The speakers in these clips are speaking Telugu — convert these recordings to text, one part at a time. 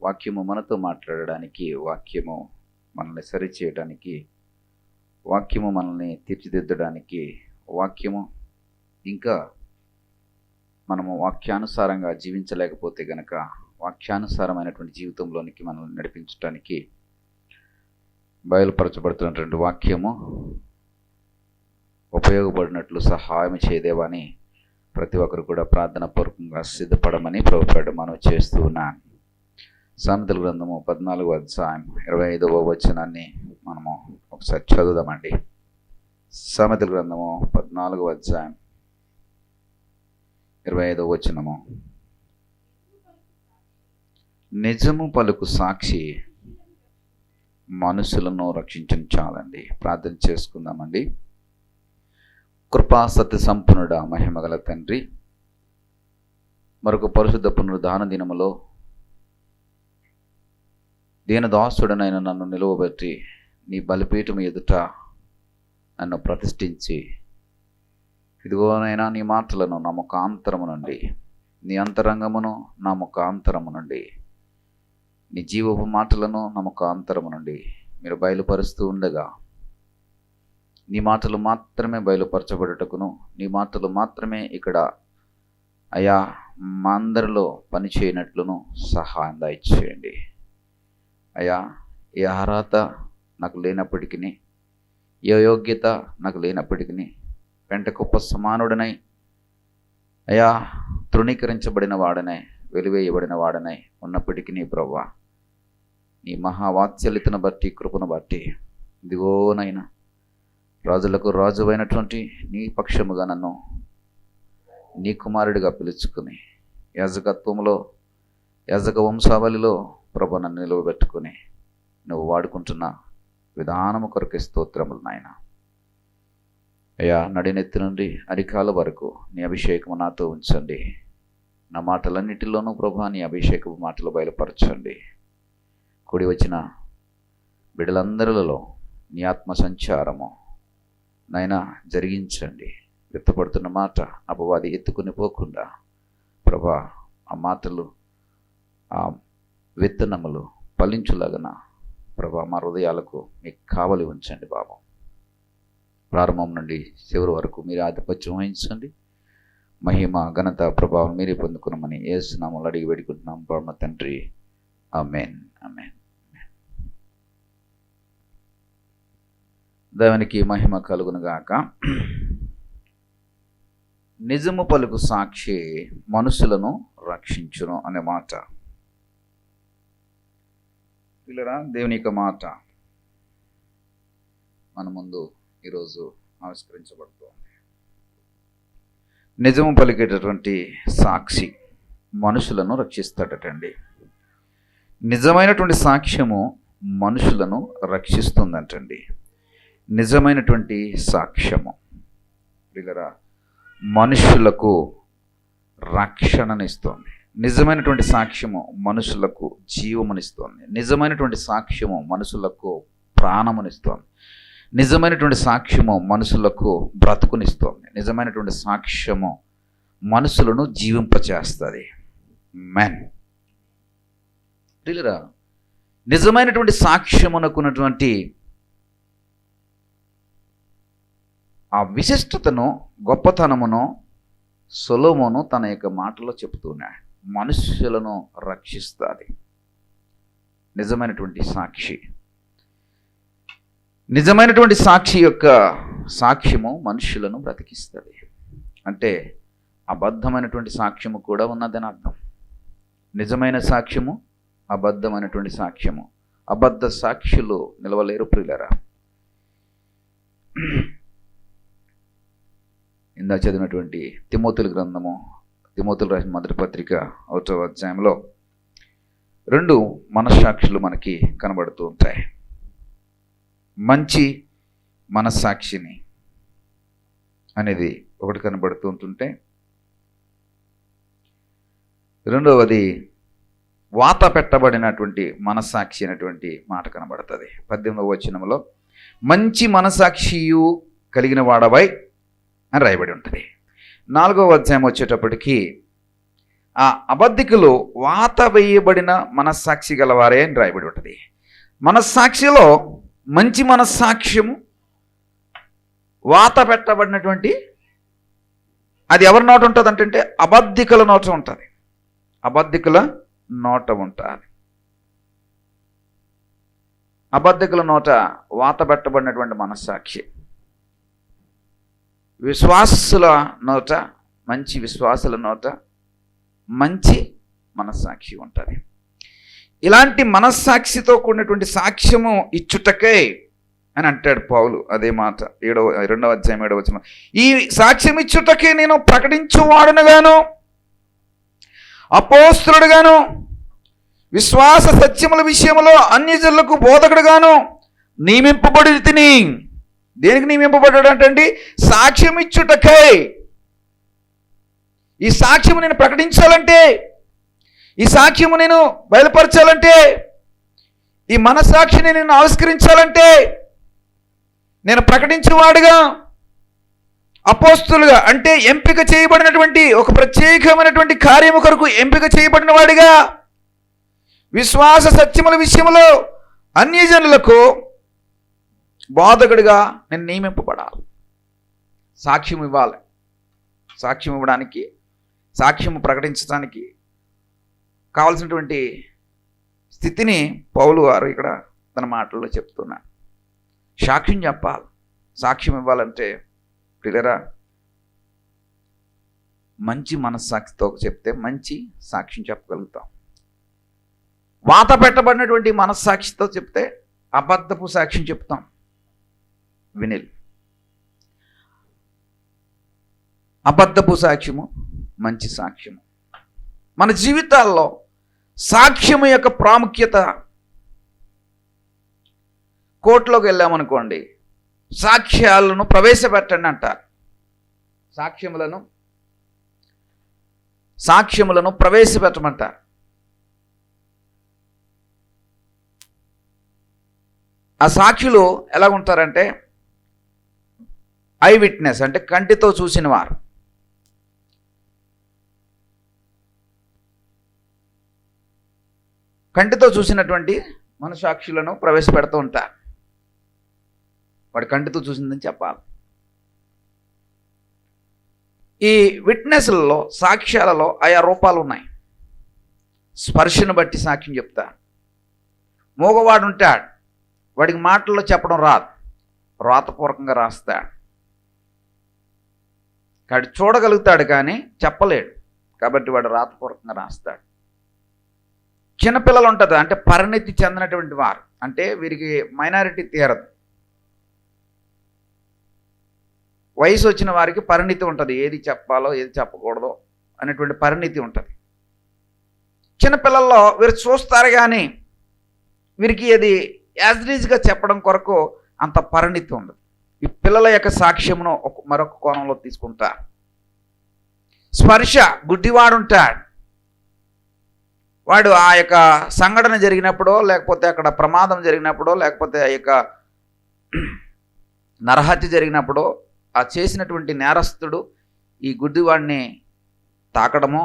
వాక్యము మనతో మాట్లాడడానికి, వాక్యము మనల్ని సరిచేయడానికి, వాక్యము మనల్ని తీర్చిదిద్దడానికి, వాక్యము ఇంకా మనము వాక్యానుసారంగా జీవించలేకపోతే గనక వాక్యానుసారమైనటువంటి జీవితంలోనికి మనల్ని నడిపించడానికి బయలుపరచబడుతున్నటువంటి వాక్యము ఉపయోగపడినట్లు సహాయం చేయదేవని ప్రతి ఒక్కరు కూడా ప్రార్థన పూర్వకంగా సిద్ధపడమని ప్రభుపేట మనం చేస్తూ ఉన్నాను. సామెతల గ్రంథము 14వ అధ్యాయం 25వ వచనాన్ని మనము ఒకసారి చదువుదామండి. సామెతల గ్రంథము 14వ అధ్యాయం 25వ వచనము. నిజము పలుకు సాక్షి మనుషులను రక్షించని చాలండి. ప్రార్థన చేసుకుందామండి. కృపా సత్య సంపన్నుడా, మహిమగల తండ్రి, మరొక పరిశుద్ధ పునరుద్ధాన దినములో దీనదాసుడనైన నన్ను నిలువబెట్టి నీ బలిపీఠం ఎదుట నన్ను ప్రతిష్ఠించి, ఇదిగోనైనా నీ మాటలను నా ముఖాంతరము నుండి, నీ అంతరంగమును నా ముఖాంతరము నుండి, నీ జీవపు మాటలను నా ముఖాంతరము నుండి మీరు బయలుపరుస్తూ ఉండగా, నీ మాటలు మాత్రమే బయలుపరచబడుటకును, నీ మాటలు మాత్రమే ఇక్కడ అయా మా అందరిలో పనిచేయనట్లును సహాయం దయచేయండి. అయా ఏ అర్హత నాకు లేనప్పటికీ, ఏ యోగ్యత నాకు లేనప్పటికీ, వెంట గొప్ప సమానుడనై అయా తృణీకరించబడిన వాడనై, వెలివేయబడిన వాడనై ఉన్నప్పటికీ ప్రభువా, నీ మహావాత్సల్యతను బట్టి, కృపను బట్టి, ఇదిగోనైనా రాజులకు రాజువైనటువంటి నీ పక్షముగా నన్ను నీ కుమారుడిగా పిలుచుకుని యాజకత్వంలో, యాజక వంశావళిలో ప్రభు నన్ను నిలువబెట్టుకుని నువ్వు వాడుకుంటున్న విధానము కొరకు స్తోత్రములు నాయన. అయ్యా, నడినెత్తి నుండి అరికాల వరకు నీ అభిషేకము నాతో ఉంచండి. నా మాటలన్నిటిలోనూ ప్రభు నీ అభిషేకపు మాటలు బయలుపరచండి. కూడి వచ్చిన బిడ్డలందరిలో నీ ఆత్మ సంచారము నైనా జరిగించండి. వ్యక్తపడుతున్న మాట అపవాది ఎత్తుకుని పోకుండా ప్రభా ఆ మాటలు, ఆ విత్తనములు ఫలించులాగన ప్రభా మా హృదయాలకు మీకు కావలి ఉంచండి బాబు. ప్రారంభం నుండి చివరి వరకు మీరు ఆధిపత్యం వహించండి. మహిమ, ఘనత, ప్రభావం మీరే పొందుకున్నామని యేసు నామములో అడిగి వేడుకుంటున్నాం పరమ తండ్రి. ఆమేన్, ఆమేన్. దేవునికి మహిమ కలుగునుగాక. నిజము పలుకు సాక్షి మనుషులను రక్షించును అనే మాట పిల్లరా, దేవుని యొక్క మాట మన ముందు ఈరోజు ఆవిష్కరించబడుతోంది. నిజము పలికేటటువంటి సాక్షి మనుషులను రక్షిస్తాడటండి. నిజమైనటువంటి సాక్ష్యము మనుషులను రక్షిస్తుందంటండి. నిజమైనటువంటి సాక్ష్యము పిల్లరా మనుషులకు రక్షణనిస్తోంది. నిజమైనటువంటి సాక్ష్యము మనుషులకు జీవమునిస్తోంది. నిజమైనటువంటి సాక్ష్యము మనుషులకు ప్రాణమునిస్తోంది. నిజమైనటువంటి సాక్ష్యము మనుషులకు బ్రతుకునిస్తోంది. నిజమైనటువంటి సాక్ష్యము మనుషులను జీవింపచేస్తుంది. మ్యాన్ పిల్లరా, నిజమైనటువంటి సాక్ష్యమునకున్నటువంటి ఆ విశిష్టతను, గొప్పతనమును సొలొమోను తన యొక్క మాటలో చెబుతున్నాడు. మనుష్యులను రక్షిస్తుంది నిజమైనటువంటి సాక్షి. నిజమైనటువంటి సాక్షి యొక్క సాక్ష్యము మనుష్యులను బ్రతికిస్తుంది. అంటే అబద్ధమైనటువంటి సాక్ష్యము కూడా ఉన్నదని అర్థం. నిజమైన సాక్ష్యము, అబద్ధమైనటువంటి సాక్ష్యము. అబద్ధ సాక్షులు నిలవలేరు ప్రియులారా. ఇందా చదివినటువంటి తిమోతుల గ్రంథము, తిమోతులు రాసిన మొదటి పత్రిక 1వ అధ్యాయంలో 2 మనస్సాక్షులు మనకి కనబడుతూ ఉంటాయి. మంచి మనస్సాక్షిని అనేది ఒకటి కనబడుతూ ఉంటుంటే, రెండవది వాత పెట్టబడినటువంటి మనస్సాక్షి అనేటువంటి మాట కనబడుతుంది. 18వ వచనంలో మంచి మనస్సాక్షియు కలిగిన వాడవై అని రాయబడి ఉంటుంది. 4వ అధ్యాయం వచ్చేటప్పటికి ఆ అబద్ధికులు వాత వేయబడిన మనస్సాక్షి గలవారే అని రాయబడి ఉంటుంది. మనస్సాక్షిలో మంచి మనస్సాక్ష్యము వాత పెట్టబడినటువంటి అది ఎవరి నోట ఉంటుంది అంటే అబద్ధికుల నోట ఉంటుంది. అబద్ధికుల నోట ఉంటుంది. అబద్ధికుల నోట వాత పెట్టబడినటువంటి మనస్సాక్షి. విశ్వాసుల నోట, మంచి విశ్వాసుల నోట మంచి మనస్సాక్షి ఉంటుంది. ఇలాంటి మనస్సాక్షితో కూడినటువంటి సాక్ష్యము ఇచ్చుటకే అని అంటాడు పౌలు. అదే మాట 2వ అధ్యాయం 7వ వచనం. ఈ సాక్ష్యం ఇచ్చుటకే నేను ప్రకటించువాడునుగాను, అపోస్తలుడుగాను, విశ్వాస సత్యముల విషయంలో అన్యజనులకు బోధకుడుగాను నియమింపబడి తిని. దేనికి నియమింపబడ్డాడు అంటే సాక్ష్యం ఇచ్చుటకే. ఈ సాక్ష్యము నేను ప్రకటించాలంటే, ఈ సాక్ష్యము నేను బయలుపరచాలంటే, ఈ మనస్సాక్షిని నేను ఆవిష్కరించాలంటే నేను ప్రకటించేవాడుగా, అపోస్తులుగా అంటే ఎంపిక చేయబడినటువంటి ఒక ప్రత్యేకమైనటువంటి కార్యము కొరకు ఎంపిక చేయబడిన వాడిగా, విశ్వాస సత్యముల విషయంలో అన్యజనులకు బోధకుడిగా నేను నియమింపబడాలి. సాక్ష్యం ఇవ్వాలి. సాక్ష్యం ఇవ్వడానికి, సాక్ష్యము ప్రకటించడానికి కావాల్సినటువంటి స్థితిని పౌలు గారు ఇక్కడ తన మాటల్లో చెప్తున్నారు. సాక్ష్యం చెప్పాలి. సాక్ష్యం ఇవ్వాలంటే ప్రియులారా మంచి మనస్సాక్షితో చెప్తే మంచి సాక్ష్యం చెప్పగలుగుతాం. వాత పెట్టబడినటువంటి మనస్సాక్షితో చెప్తే అబద్ధపు సాక్ష్యం చెప్తాం. వినిల్ అబద్ధపు సాక్ష్యము, మంచి సాక్ష్యము. మన జీవితాల్లో సాక్ష్యము యొక్క ప్రాముఖ్యత. కోర్టులోకి వెళ్ళామనుకోండి, సాక్ష్యాలను ప్రవేశపెట్టండి అంటారు. సాక్ష్యములను ప్రవేశపెట్టమంటారు. ఆ సాక్షులు ఎలా ఉంటారంటే ఐ విట్నెస్ అంటే కంటితో చూసిన వారు. కంటితో చూసినటువంటి మనసాక్షులను ప్రవేశపెడుతూ ఉంటారు. వాడు కంటితో చూసిందని చెప్పాలి. ఈ విట్నెస్లలో, సాక్ష్యాలలో ఆయా రూపాలు ఉన్నాయి. స్పర్శను బట్టి సాక్ష్యం చెప్తారు. మూగవాడు ఉంటాడు, వాడికి మాటల్లో చెప్పడం రాదు, రాతపూర్వకంగా రాస్తాడు. వాడు చూడగలుగుతాడు కానీ చెప్పలేడు, కాబట్టి వాడు రాతపూర్వకంగా రాస్తాడు. చిన్నపిల్లలు ఉంటుంది, అంటే పరిణితి చెందినటువంటి వారు, అంటే వీరికి మైనారిటీ తీరదు. వయసు వచ్చిన వారికి పరిణితి ఉంటుంది, ఏది చెప్పాలో ఏది చెప్పకూడదో అనేటువంటి పరిణితి ఉంటుంది. చిన్నపిల్లల్లో వీరు చూస్తారు కానీ వీరికి అది యాజ్రీజ్గా చెప్పడం కొరకు అంత పరిణితి ఉండదు. ఈ పిల్లల యొక్క సాక్ష్యమును మరొక కోణంలో తీసుకుంటారు. స్పర్శ, గుడ్డివాడు ఉంటాడు, వాడు ఆ యొక్క సంఘటన జరిగినప్పుడో, లేకపోతే అక్కడ ప్రమాదం జరిగినప్పుడో, లేకపోతే ఆ యొక్క నరహత్య జరిగినప్పుడో ఆ చేసినటువంటి నేరస్తుడు ఈ గుడ్డివాడిని తాకడమో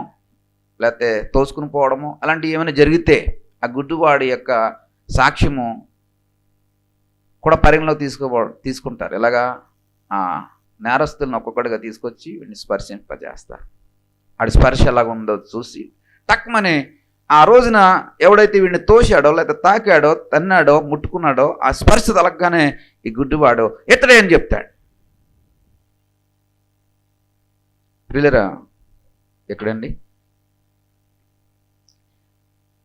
లేకపోతే తోసుకుని పోవడమో అలాంటివి ఏమైనా జరిగితే ఆ గుడ్డివాడి యొక్క సాక్ష్యము కూడా పరిగణలో తీసుకుంటారు. ఎలాగా ఆ నేరస్తులను ఒక్కొక్కటిగా తీసుకొచ్చి వీడిని స్పర్శింపజేస్తారు. ఆడి స్పర్శ ఎలాగ ఉందో చూసి టక్మని ఆ రోజున ఎవడైతే వీడిని తోశాడో లేకపోతే తాకాడో, తన్నాడో, ముట్టుకున్నాడో ఆ స్పర్శ తలగ్గానే ఈ గుడ్డివాడు ఇతడే అని చెప్తాడు. ప్రియులరా, ఎక్కడండి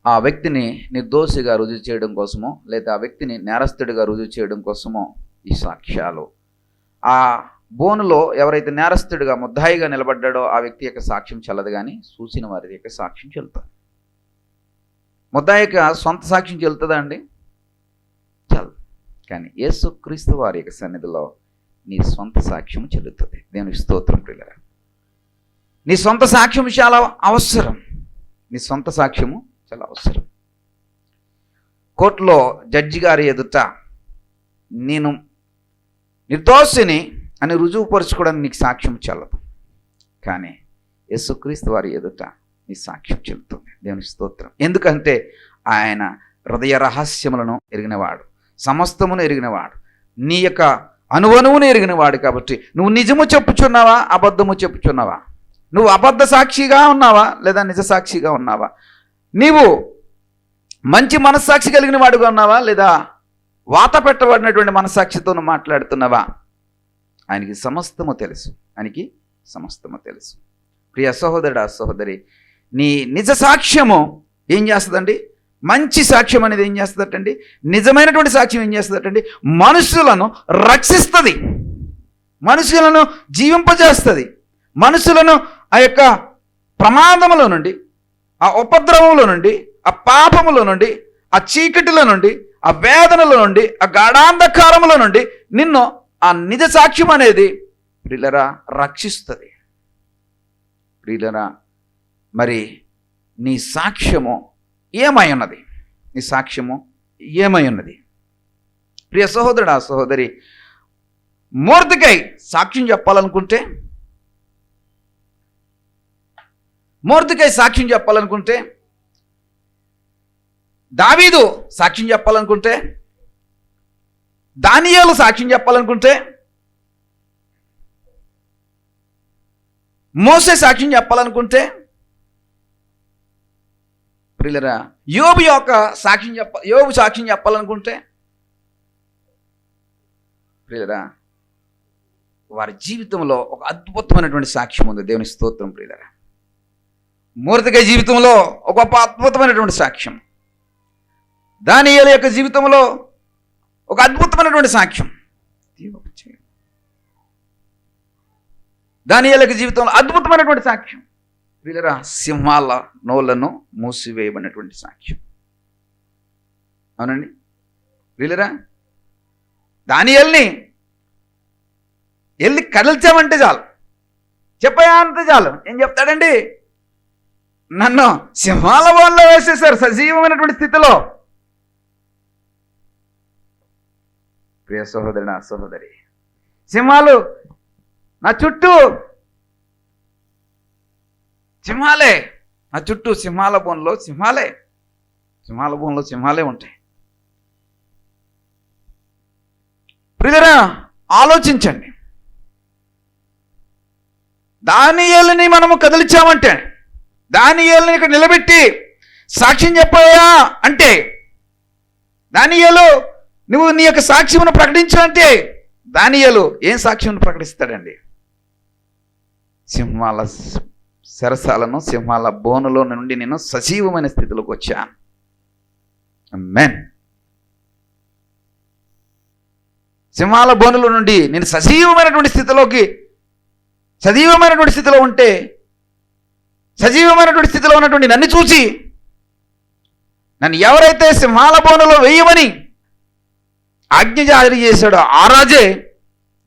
ఆ వ్యక్తిని నిర్దోషిగా రుజువు చేయడం కోసమో లేదా ఆ వ్యక్తిని నేరస్తుడిగా రుజువు చేయడం కోసమో ఈ సాక్ష్యాలు. ఆ బోనులో ఎవరైతే నేరస్తుడిగా ముద్దాయిగా నిలబడ్డాడో ఆ వ్యక్తి యొక్క సాక్ష్యం చెల్లదు, కానీ చూసిన వారి యొక్క సాక్ష్యం చెల్లుతుంది. ముద్దాయి యొక్క సొంత సాక్ష్యం చెల్లుతుందా అండి? చల్. కానీ యేసుక్రీస్తు వారి యొక్క సన్నిధిలో నీ సొంత సాక్ష్యం చెల్లుతుంది. దేవునికి స్తోత్రం. ప్రియులారా, నీ సొంత సాక్ష్యం చాలా అవసరం. నీ సొంత సాక్ష్యము చాలా అవసరం. కోర్టులో జడ్జి గారి ఎదుట నేను నిర్దోషిని అని రుజువుపరుచుకోవడానికి నీకు సాక్ష్యం చెల్లదు, కానీ యేసుక్రీస్తు వారి ఎదుట నీ సాక్ష్యం చెబుతుంది. దేవునికి స్తోత్రం. ఎందుకంటే ఆయన హృదయ రహస్యములను ఎరిగినవాడు, సమస్తమును ఎరిగినవాడు, నీ యొక్క అనువనువును ఎరిగినవాడు. కాబట్టి నువ్వు నిజము చెప్పుచున్నావా, అబద్ధము చెప్పుచున్నావా? నువ్వు అబద్ధ సాక్షిగా ఉన్నావా లేదా నిజ సాక్షిగా ఉన్నావా? నీవు మంచి మనస్సాక్షి కలిగిన వాడుగా ఉన్నావా లేదా వాత పెట్టబడినటువంటి మనస్సాక్షితో మాట్లాడుతున్నావా? ఆయనకి సమస్తము తెలుసు, ఆయనకి సమస్తము తెలుసు. ప్రియ సహోదరుడా, సహోదరి, నీ నిజ సాక్ష్యము ఏం చేస్తుందండి? మంచి సాక్ష్యం అనేది ఏం చేస్తుందటండి? నిజమైనటువంటి సాక్ష్యం ఏం చేస్తుందటండి? మనుషులను రక్షిస్తుంది, మనుషులను జీవింపజేస్తుంది, మనుషులను ఆ యొక్క ప్రమాదములో నుండి, ఆ ఉపద్రవంలో నుండి, ఆ పాపములో నుండి, ఆ చీకటిలో నుండి, ఆ వేదనలో నుండి, ఆ గాఢాంధకారములో నుండి నిన్ను ఆ నిజ సాక్ష్యం అనేది ప్రియులరా రక్షిస్తుంది. ప్రియులరా, మరి నీ సాక్ష్యము ఏమై ఉన్నది? నీ సాక్ష్యము ఏమై ఉన్నది? ప్రియ సహోదరుడా, సహోదరి, మొర్దెకై సాక్ష్యం చెప్పాలనుకుంటే, మొర్దెకై సాక్ష్యం చెప్పాలనుకుంటే, దావీదు సాక్ష్యం చెప్పాలనుకుంటే, దానియేలు సాక్ష్యం చెప్పాలనుకుంటే, మోసే సాక్ష్యం చెప్పాలనుకుంటే, ప్రియులరా యోబు యొక్క యోబు సాక్ష్యం చెప్పాలనుకుంటే, ప్రియులరా వారి జీవితంలో ఒక అద్భుతమైనటువంటి సాక్ష్యం ఉంది. దేవుని స్తోత్రం. ప్రియులరా, మొర్దెకై జీవితంలో ఒక గొప్ప అద్భుతమైనటువంటి సాక్ష్యం, దానియేలు యొక్క జీవితంలో ఒక అద్భుతమైనటువంటి సాక్ష్యం, దానియేలు యొక్క జీవితంలో అద్భుతమైనటువంటి సాక్ష్యం. ప్రియులరా, సింహాల నోళ్లను మూసివేయబడినటువంటి సాక్ష్యం. అవునండి ప్రియులరా, దానియేలుని వెళ్ళి కదల్చామంటే చాలు, చెప్పయా అంతే చాలు. ఏం చెప్తాడండి? నన్ను సింహాల బోన్లో వేసేశారు సజీవమైనటువంటి స్థితిలో. ప్రియ సహోదరి, నా సహోదరి, సింహాలు నా చుట్టూ, సింహాలే నా చుట్టూ, సింహాల బోన్లో సింహాలే ఉంటాయి. ప్రియులరా, ఆలోచించండి. దానియేలుని మనము కదిలించామంటే, దానియేలుని ఇక్కడ నిలబెట్టి సాక్ష్యం చెప్పాయా అంటే, దానియేలు నువ్వు నీ యొక్క సాక్ష్యమును ప్రకటించాలంటే, దానియేలు ఏం సాక్ష్యం ప్రకటిస్తాడండి? సింహాల సరసాలను, సింహాల బోనులో నుండి నేను సజీవమైన స్థితిలోకి వచ్చాను. ఆమేన్. సింహాల బోనులో నుండి నేను సజీవమైనటువంటి స్థితిలో ఉంటే, సజీవమైనటువంటి స్థితిలో ఉన్నటువంటి నన్ను చూసి, నన్ను ఎవరైతే సింహాల బోనులో వేయమని ఆజ్ఞ జారీ చేశాడో ఆ రాజే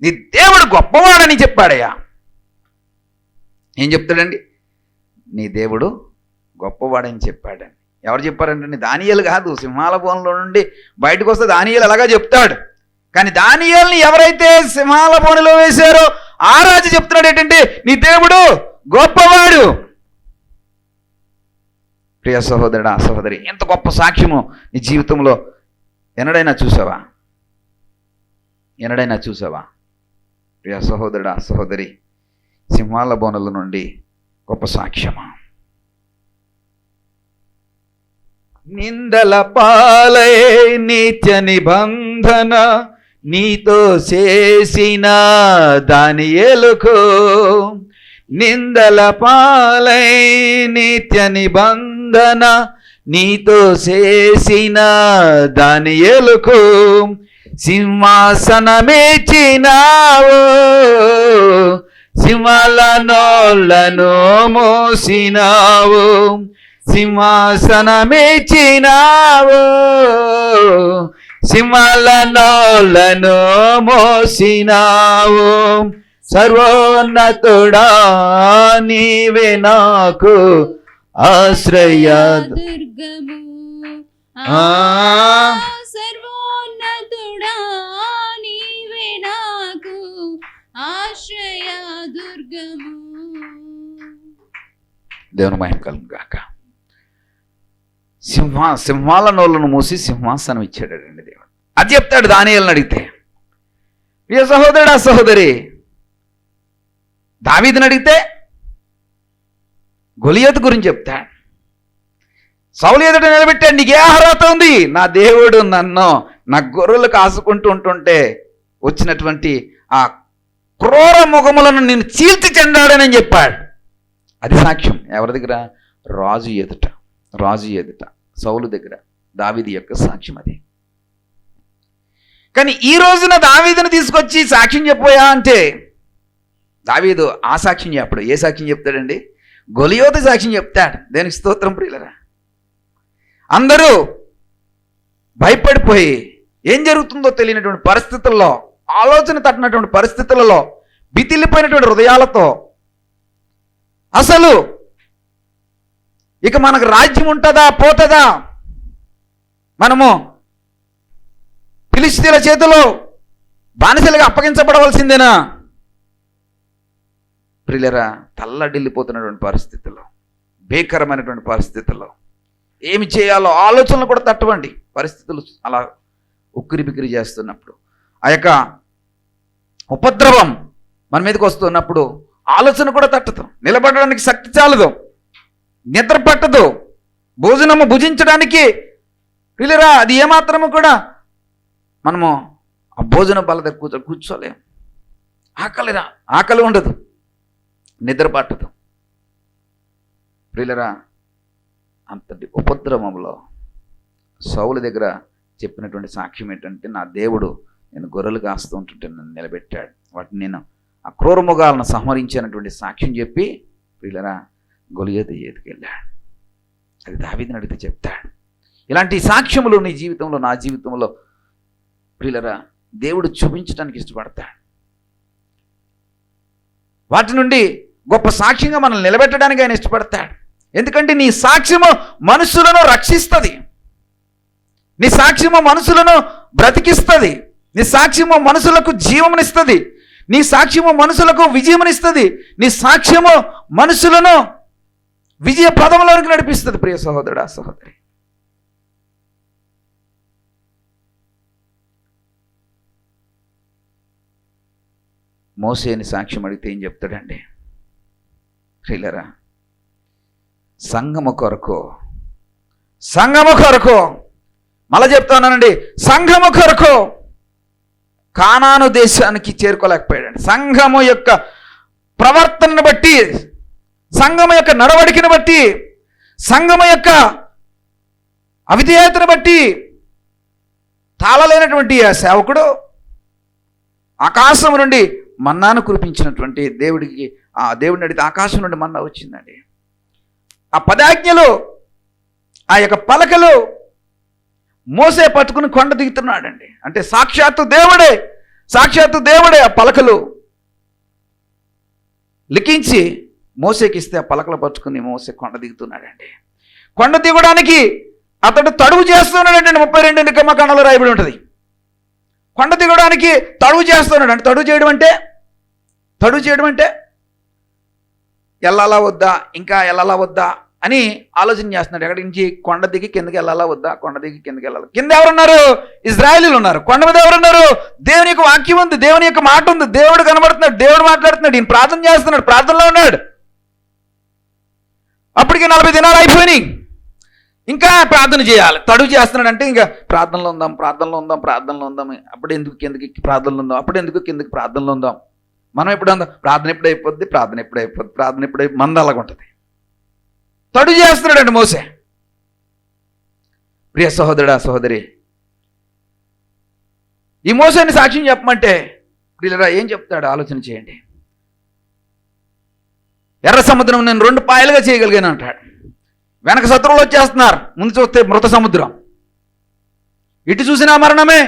నీ దేవుడు గొప్పవాడని చెప్పాడయ్యా. ఏం చెప్తాడండి? నీ దేవుడు గొప్పవాడని చెప్పాడని. ఎవరు చెప్పారంటే దానియేలు కాదు. సింహాల బోనులో నుండి బయటకు వస్తే దానియేలు అలాగా చెప్తాడు. కానీ దానియేలుని ఎవరైతే సింహాల బోనులో వేశారో ఆ రాజు చెప్తున్నాడు ఏంటంటే, నీ దేవుడు గొప్పవాడు. ప్రియ సహోదరుడా, సహోదరి, ఎంత గొప్ప సాక్ష్యము నీ జీవితంలో ఎన్నడైనా చూసావా? ప్రియ సహోదరుడా, సహోదరి, సింహాల బోనుల నుండి గొప్ప సాక్ష్యమా? నిందల పాలై నిత్య నిబంధన నీతో చేసిన దానియేలుకు, నిందల పాలై నిత్య నిబంధన నీతో చేసిన దానియేలుకు సింహాసనమిచ్చినావు, సింహాల నోళ్లను మోసినావు, సింహాసనమిచ్చినావు, సింహాల నోళ్లను మోసినావు. సర్వోన్నతుడా నీవే నాకు ఆశ్రయ దుర్గము, సర్వోన్నతుడా నీవే నాకు ఆశ్రయ దుర్గము. దేవుని మహిమ కలుగును గాక. సింహాల నోళ్ళను మూసి సింహాసనం ఇచ్చాడండి దేవుడు. అది చెప్తాడు దానియేలుని అడిగితే. ప్రియ సహోదరుడా సహోదరి, దావీదుని అడిగితే గొలియతు గురించి చెప్తాడు. సౌలు ఎదుట నిలబెట్టాడు, నీకే అర్హత ఉంది? నా దేవుడు నన్ను నా గొర్రెలు కాసుకుంటూ ఉంటుంటే వచ్చినటువంటి ఆ క్రూర ముఖములను నేను చీల్చి చెండాడని చెప్పాడు. అది సాక్ష్యం ఎవరి దగ్గర? రాజు ఎదుట సౌలు దగ్గర దావీదు యొక్క సాక్ష్యం అది. కానీ ఈ రోజున దావీదును తీసుకొచ్చి సాక్ష్యం చెప్పబోయా అంటే దావీదు ఆ సాక్ష్యం చెప్పడు. ఏ సాక్ష్యం చెప్తాడండి? గొలియోతు సాక్ష్యం చెప్తాడు. దేనికి స్తోత్రం ప్రియులరా. అందరూ భయపడిపోయి ఏం జరుగుతుందో తెలియనటువంటి పరిస్థితుల్లో, ఆలోచన తట్టినటువంటి పరిస్థితులలో, బితిల్లిపోయినటువంటి హృదయాలతో, అసలు ఇక మనకు రాజ్యం ఉంటుందా పోతుందా, మనము ఫిలిష్తీయుల చేతిలో బానిసలుగా అప్పగించబడవలసిందేనా ప్రియులరా, తల్లడిల్లిపోతున్నటువంటి పరిస్థితుల్లో, భీకరమైనటువంటి పరిస్థితుల్లో ఏమి చేయాలో ఆలోచనలు కూడా తట్టవండి. పరిస్థితులు అలా ఉక్కిరి బిక్కిరి చేస్తున్నప్పుడు, ఆ యొక్క ఉపద్రవం మన మీదకి వస్తున్నప్పుడు ఆలోచన కూడా తట్టదు, నిలబడడానికి శక్తి చాలదు, నిద్ర పట్టదు, భోజనము భుజించడానికి ప్రియులరా అది ఏమాత్రము కూడా మనము ఆ భోజన బల దగ్గర కూర్చోలేము. ఆకలి ఉండదు, నిద్ర పట్టదు ప్రియులరా. అంతటి ఉపద్రవంలో సౌలు దగ్గర చెప్పినటువంటి సాక్ష్యం ఏంటంటే, నా దేవుడు నేను గొర్రెలు కాస్తూ ఉంటుంటే నన్ను నిలబెట్టాడు, వాటిని నేను ఆ క్రూరముగాలను సంహరించినటువంటి సాక్ష్యం చెప్పి ప్రియులరా గొలియోతు ఎదుకెళ్ళాడు. అది దావీదుని అడిగితే చెప్తాడు. ఇలాంటి సాక్ష్యములు నీ జీవితంలో, నా జీవితంలో ప్రియులరా దేవుడు చూపించడానికి ఇష్టపడతాడు. వాటి నుండి గొప్ప సాక్ష్యంగా మనల్ని నిలబెట్టడానికి ఆయన ఇష్టపడతాడు. ఎందుకంటే నీ సాక్ష్యము మనుషులను రక్షిస్తుంది, నీ సాక్ష్యము మనుషులను బ్రతికిస్తుంది, నీ సాక్ష్యము మనుషులకు జీవమునిస్తుంది, నీ సాక్ష్యము మనుషులకు విజయమునిస్తుంది, నీ సాక్ష్యము మనుషులను విజయ పదంలోనికి నడిపిస్తుంది. ప్రియ సహోదరుడా సహోదరి, మోసేని సాక్ష్యం అడిగితే ఏం చెప్తాడండి ప్రియులరా? సంఘము కొరకు మళ్ళా చెప్తానండి, సంఘము కొరకు కానాను దేశానికి చేరుకోలేకపోయాడు. సంఘము యొక్క ప్రవర్తనను బట్టి, సంఘము యొక్క నడవడికను బట్టి, సంఘము యొక్క అవిధేయతను బట్టి తాళలేనటువంటి ఆ సేవకుడు ఆకాశం నుండి మన్నాను కురిపించినటువంటి దేవుడిని అడిగితే ఆకాశం నుండి మన్నా వచ్చిందండి. ఆ 10 ఆజ్ఞలు, ఆ యొక్క పలకలు మోసే పట్టుకుని కొండ దిగుతున్నాడండి. అంటే సాక్షాత్తు దేవుడే ఆ పలకలు లిఖించి మోసేకి ఇస్తే ఆ పలకలు పట్టుకుని మోసే కొండ దిగుతున్నాడండి. కొండ దిగడానికి అతడు తడువు చేస్తున్నాడండి. 32 నిర్గమకాండంలో రాయబడి ఉంటుంది. కొండ దిగడానికి తడువు చేస్తున్నాడు. అంటే తడువు చేయడం అంటే వెళ్ళాలా వద్దా, ఇంకా వెళ్ళాలా వద్దా అని ఆలోచన చేస్తున్నాడు. ఎక్కడి నుంచి కొండ దిగి కిందకి వెళ్ళాలా వద్దా, కొండ దిగి కిందకి వెళ్ళాలి. కింద ఎవరున్నారు? ఇజ్రాయేలీలు ఉన్నారు. కొండ మీద ఎవరున్నారు? దేవుని యొక్క వాక్యం ఉంది, దేవుని యొక్క మాట ఉంది, దేవుడు కనబడుతున్నాడు, దేవుడు మాట్లాడుతున్నాడు, ఈయన ప్రార్థన చేస్తున్నాడు, ప్రార్థనలో ఉన్నాడు. అప్పటికి 40 దినాలు అయిపోయినాయి, ఇంకా ప్రార్థన చేయాలి. తడువు చేస్తున్నాడు అంటే ఇంకా ప్రార్థనలో ఉందాం. అప్పుడు ఎందుకు కిందకి ప్రార్థనలో ఉందాం, అప్పుడు ఎందుకు కిందకి ప్రార్థనలో ఉందాం. మనం ఎప్పుడు ఉందాం, ప్రార్థన ఎప్పుడైపోద్ది మంద అలాగ ఉంటుంది. తడువు చేస్తున్నాడండి మోసే. ప్రియ సహోదరుడా సహోదరి, ఈ మోసేని సాక్ష్యం చెప్పమంటే ప్రియులరా ఏం చెప్తాడు ఆలోచన చేయండి. ఎర్ర సముద్రం నేను 2 పాయలుగా చేయగలిగాను అంటాడు. వెనక శత్రువులు వచ్చేస్తున్నారు, ముందు చూస్తే మృత సముద్రం, ఇటు చూసినా మరణమే.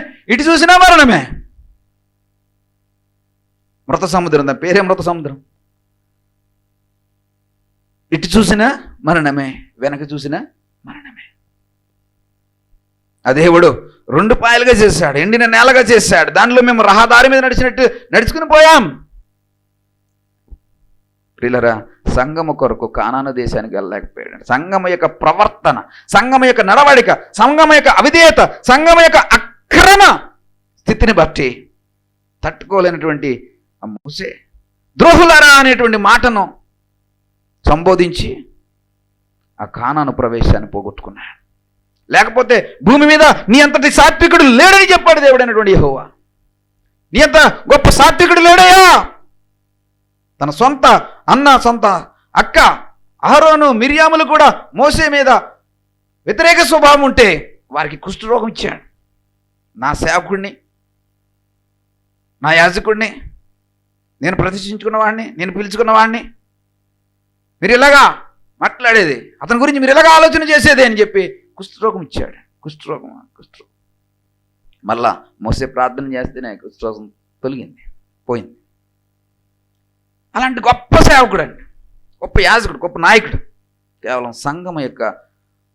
మృత సముద్రం, దాని పేరే మృత సముద్రం. ఇటు చూసినా మరణమే, వెనక చూసినా మరణమే. ఆ దేవుడు 2 పాయలుగా చేశాడు, ఎండిన నేలగా చేశాడు. దానిలో మేము రహదారి మీద నడుచుకుని పోయాం. ప్రియులరా సంఘము కొరకు కానాను దేశానికి వెళ్ళలేకపోయాడు. సంఘము యొక్క ప్రవర్తన, సంఘము యొక్క నడవడిక, సంఘము యొక్క అవిధేయత, సంఘము యొక్క అక్రమ స్థితిని బట్టి తట్టుకోలేనటువంటి ఆ మోసే ద్రోహులారా అనేటువంటి మాటను సంబోధించి ఆ కానాను ప్రవేశాన్ని పోగొట్టుకున్నాడు. లేకపోతే భూమి మీద నీ అంతటి సాత్వికుడు లేడని చెప్పాడు దేవుడైనటువంటి యెహోవా. నీ అంత గొప్ప సాత్వికుడు లేడయ్యా. తన సొంత అన్న, సొంత అక్క అహరోను, మిర్యాములు కూడా మోసే మీద వ్యతిరేక స్వభావం ఉంటే వారికి కుష్ఠరోగం ఇచ్చాడు. నా సేవకుడిని, నా యాజకుడిని, నేను ప్రతిష్ఠించుకున్నవాడిని, నేను పిలుచుకున్నవాడిని మీరు ఇలాగా మాట్లాడేది, అతని గురించి మీరు ఇలాగా ఆలోచన చేసేది అని చెప్పి కుష్ఠరోగం ఇచ్చాడు. కుష్ఠరోగం. మళ్ళా మోసే ప్రార్థన చేస్తేనే కుష్ఠరోగం తొలగింది, పోయింది. అలాంటి గొప్ప సేవకుడు అండి, గొప్ప యాజకుడు, గొప్ప నాయకుడు. కేవలం సంఘం యొక్క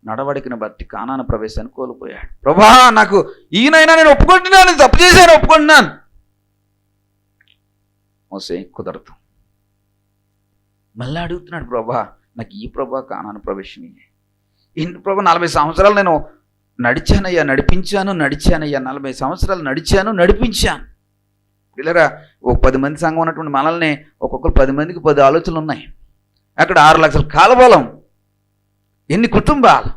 నడవడికను బట్టి కానాను ప్రవేశాన్ని కోల్పోయాడు. ప్రభా, నాకు ఈయనైనా నేను ఒప్పుకుంటున్నాను, తప్పు చేశాను, ఒప్పుకుంటున్నాను. మోసే కుదరదు. మళ్ళీ అడుగుతున్నాడు, ప్రభా నాకు ఈ ప్రభా కానాను ప్రవేశం ఏంటి ప్రభా? 40 సంవత్సరాలు నేను నడిచానయ్యా, నడిపించాను, 40 సంవత్సరాలు నడిచాను, నడిపించాను. పిల్లరా, ఒక 10 మంది సంఘం ఉన్నటువంటి మనల్ని ఒక్కొక్కరు 10 మందికి 10 ఆలోచనలు ఉన్నాయి. అక్కడ 6 లక్షల కాలబలం, ఎన్ని కుటుంబాలు,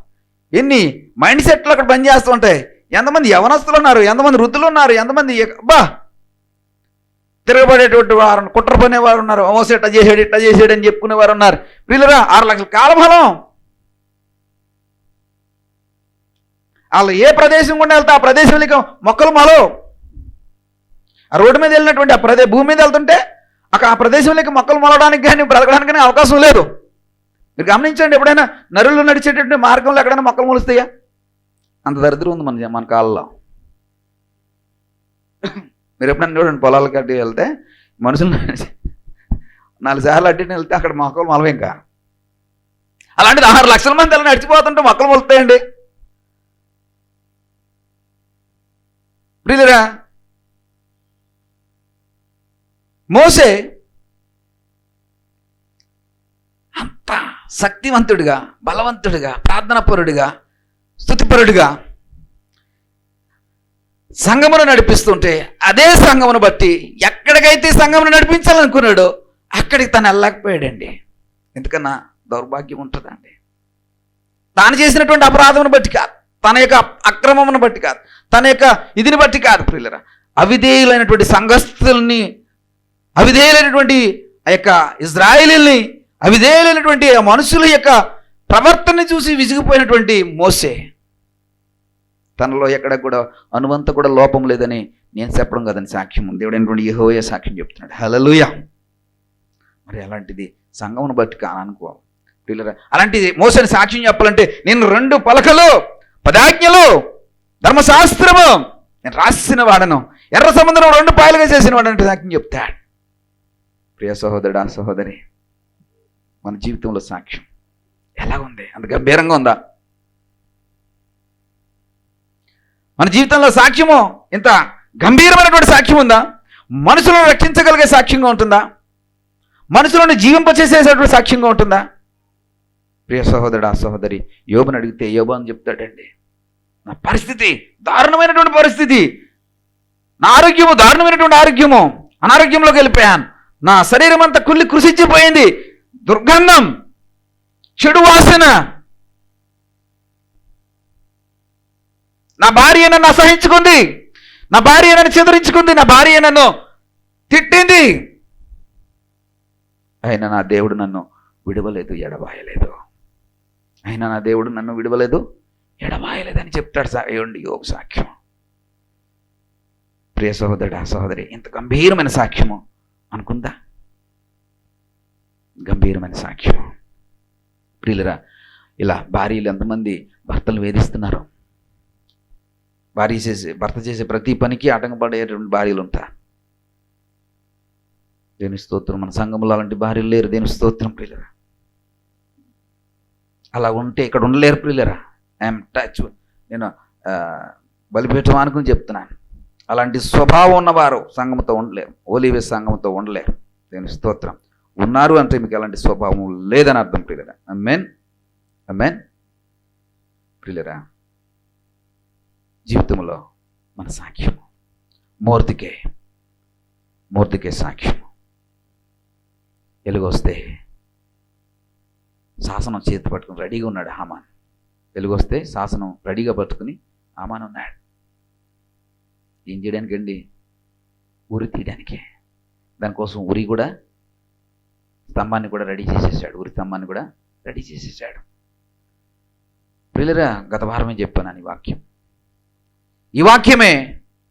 ఎన్ని మైండ్ సెట్లు అక్కడ పనిచేస్తూ ఉంటాయి. ఎంతమంది యవనస్తులు ఉన్నారు, ఎంతమంది వృద్ధులు ఉన్నారు, ఎంతమంది తిరగబడేటువంటి వారు, కుట్ర పనేవారు ఉన్నారు. మోసే ఇట్లా చేసాడు అని చెప్పుకునేవారు ఉన్నారు. పిల్లరా, 6 లక్షల కాలబలం. వాళ్ళు ఏ ప్రదేశం గుండా వెళ్తే ఆ ప్రదేశంలో మొక్కలు మొలవు. ఆ రోడ్డు మీద వెళ్ళినటువంటి ఆ భూమి మీద వెళ్తుంటే అక్కడ ఆ ప్రదేశంలోకి మొక్కలు మొలవడానికి కానీ బ్రతకడానికి కానీ అవకాశం లేదు. మీరు గమనించండి, ఎప్పుడైనా నరులు నడిచేటటువంటి మార్గంలో ఎక్కడైనా మొక్కలు మొలుస్తాయా? అంత దరిద్రం ఉంది మన కాళ్ళలో. మీరు ఎప్పుడైనా చూడండి, పొలాలకి అడ్డు వెళ్తే మనుషులు 4 సార్లు అడ్డు వెళ్తే అక్కడ మొక్కలు మొలవ. ఇంకా అలాంటిది 6 లక్షల మంది అలా నడిచిపోతుంటే మొక్కలు మొలుస్తాయండి. ప్రియులరా, మోసే అంత శక్తివంతుడిగా, బలవంతుడిగా, ప్రార్థనాపరుడిగా, స్తుతిపరుడిగా సంఘమును నడిపిస్తుంటే అదే సంఘమును బట్టి ఎక్కడికైతే సంఘమును నడిపించాలనుకున్నాడో అక్కడికి తను వెళ్ళలేకపోయాడండి. ఎందుకన్నా దౌర్భాగ్యం ఉంటుందండి. తాను చేసినటువంటి అపరాధమును బట్టి కాదు, తన యొక్క అక్రమమును బట్టి కాదు, తన యొక్క ఇదిని బట్టి కాదు. ప్రియులరా, అవిధేయులైనటువంటి సంఘస్థుల్ని, అవిధేయులైనటువంటి ఆ యొక్క ఇజ్రాయేలీల్ని, అవిధేయులైనటువంటి ఆ మనుషుల యొక్క ప్రవర్తనని చూసి విసిగిపోయినటువంటి మోసే తనలో ఎక్కడ కూడా అనువంత కూడా లోపం లేదని నేను చెప్పడం కదని సాక్ష్యం ఉంది. దేవుడైనటువంటి యెహోవా సాక్ష్యం చెప్తున్నాడు. హల్లెలూయా. మరి అలాంటిది సంఘమును బట్టి కాననుకో పిల్లరా. అలాంటిది మోసని సాక్ష్యం చెప్పాలంటే నేను 2 పలకలు, 10 ఆజ్ఞలు, ధర్మశాస్త్రము నేను రాసిన వాడను, ఎర్ర సముద్రం 2 పాయలుగా చేసిన వాడని సాక్ష్యం చెప్తాడు. ప్రియ సహోదరుడా, సహోదరి, మన జీవితంలో సాక్ష్యం ఎలా ఉంది? అంత గంభీరంగా ఉందా? మన జీవితంలో సాక్ష్యము ఇంత గంభీరమైనటువంటి సాక్ష్యం ఉందా? మనుషులను రక్షించగలిగే సాక్ష్యంగా ఉంటుందా? మనుషులను జీవింపచేసేటువంటి సాక్ష్యంగా ఉంటుందా? ప్రియ సహోదరుడా, సహోదరి, యోబుని అడిగితే యోబు అని చెప్తాడండి, నా పరిస్థితి దారుణమైనటువంటి పరిస్థితి, నా ఆరోగ్యము దారుణమైనటువంటి ఆరోగ్యము, అనారోగ్యంలోకి వెళ్ళిపోయాను, నా శరీరం అంతా కుళ్ళి కృషించిపోయింది, దుర్గంధం, చెడు వాసన, నా భార్య నన్ను అసహించుకుంది, నా భార్య నన్ను చెదరించుకుంది, నా భార్య నన్ను తిట్టింది, అయినా నా దేవుడు నన్ను విడవలేదు, ఎడబాయలేదు. అయినా నా దేవుడు నన్ను విడవలేదు, ఎడబాయలేదని చెప్తాడు యోబు సాక్ష్యం. ప్రియ సహోదరుడా, సహోదరి, ఇంత గంభీరమైన సాక్ష్యము అనుకుందా? గంభీరమైన సాక్ష్యం. ప్రియులరా, ఇలా భార్యలు ఎంతమంది భర్తలు వేధిస్తున్నారు? భర్త చేసే ప్రతి పనికి ఆటంకపడేటువంటి భార్యలు ఉంటారు. దేని స్తోత్రం, మన సంఘంలో అలాంటి భార్యలు లేరు. దేని స్తోత్రం ప్రియులరా. అలా ఉంటే ఇక్కడ ఉండలేరు ప్రియులరా. ఐఎమ్ టచ్, నేను బలిపీఠం అనుకుని చెప్తున్నాను. అలాంటి స్వభావం ఉన్నవారు సంఘంతో ఉండలేరు, ఓలీవే సంఘంతో ఉండలేరు. దేని స్తోత్రం. ఉన్నారు అంటే మీకు ఎలాంటి స్వభావం లేదని అర్థం ప్రియులరా. ఆమేన్, ఆమేన్. ప్రియులరా, జీవితంలో మన సాక్ష్యం మోర్దుకే సాక్ష్యం. వెలుగొస్తే శాసనం చేతి పట్టుకుని రెడీగా ఉన్నాడు హామాన్. వెలుగొస్తే శాసనం రెడీగా పట్టుకుని హామాన్ ఉన్నాడు. ఏం చేయడానికండి? ఉరి తీయడానికే. దానికోసం ఉరి కూడా స్తంభాన్ని కూడా రెడీ చేసేసాడు. ఉరి స్తంభాన్ని కూడా రెడీ చేసేసాడు. ప్రియులరా, గత వారమే చెప్పాను ఈ వాక్యం. ఈ వాక్యమే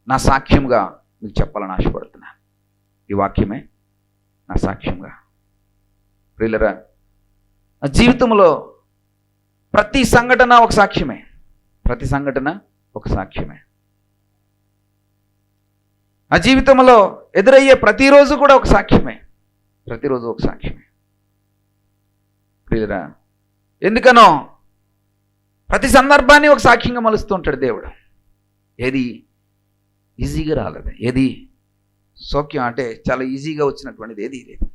నా సాక్ష్యంగా మీకు చెప్పాలని ఆశపడుతున్నాను. ఈ వాక్యమే నా సాక్ష్యంగా. ప్రియులరా, నా జీవితంలో ప్రతి సంఘటన ఒక సాక్ష్యమే. ప్రతి సంఘటన ఒక సాక్ష్యమే. నా జీవితంలో ఎదురయ్యే ప్రతిరోజు కూడా ఒక సాక్ష్యమే. ప్రతిరోజు ఒక సాక్ష్యమే. ప్రియులరా, ఎందుకనో ప్రతి సందర్భాన్ని ఒక సాక్ష్యంగా మలుస్తూ ఉంటాడు దేవుడు. ఏది ఈజీగా రాలేదు, ఏది సౌఖ్యం అంటే చాలా ఈజీగా వచ్చినటువంటిది ఏది లేదు.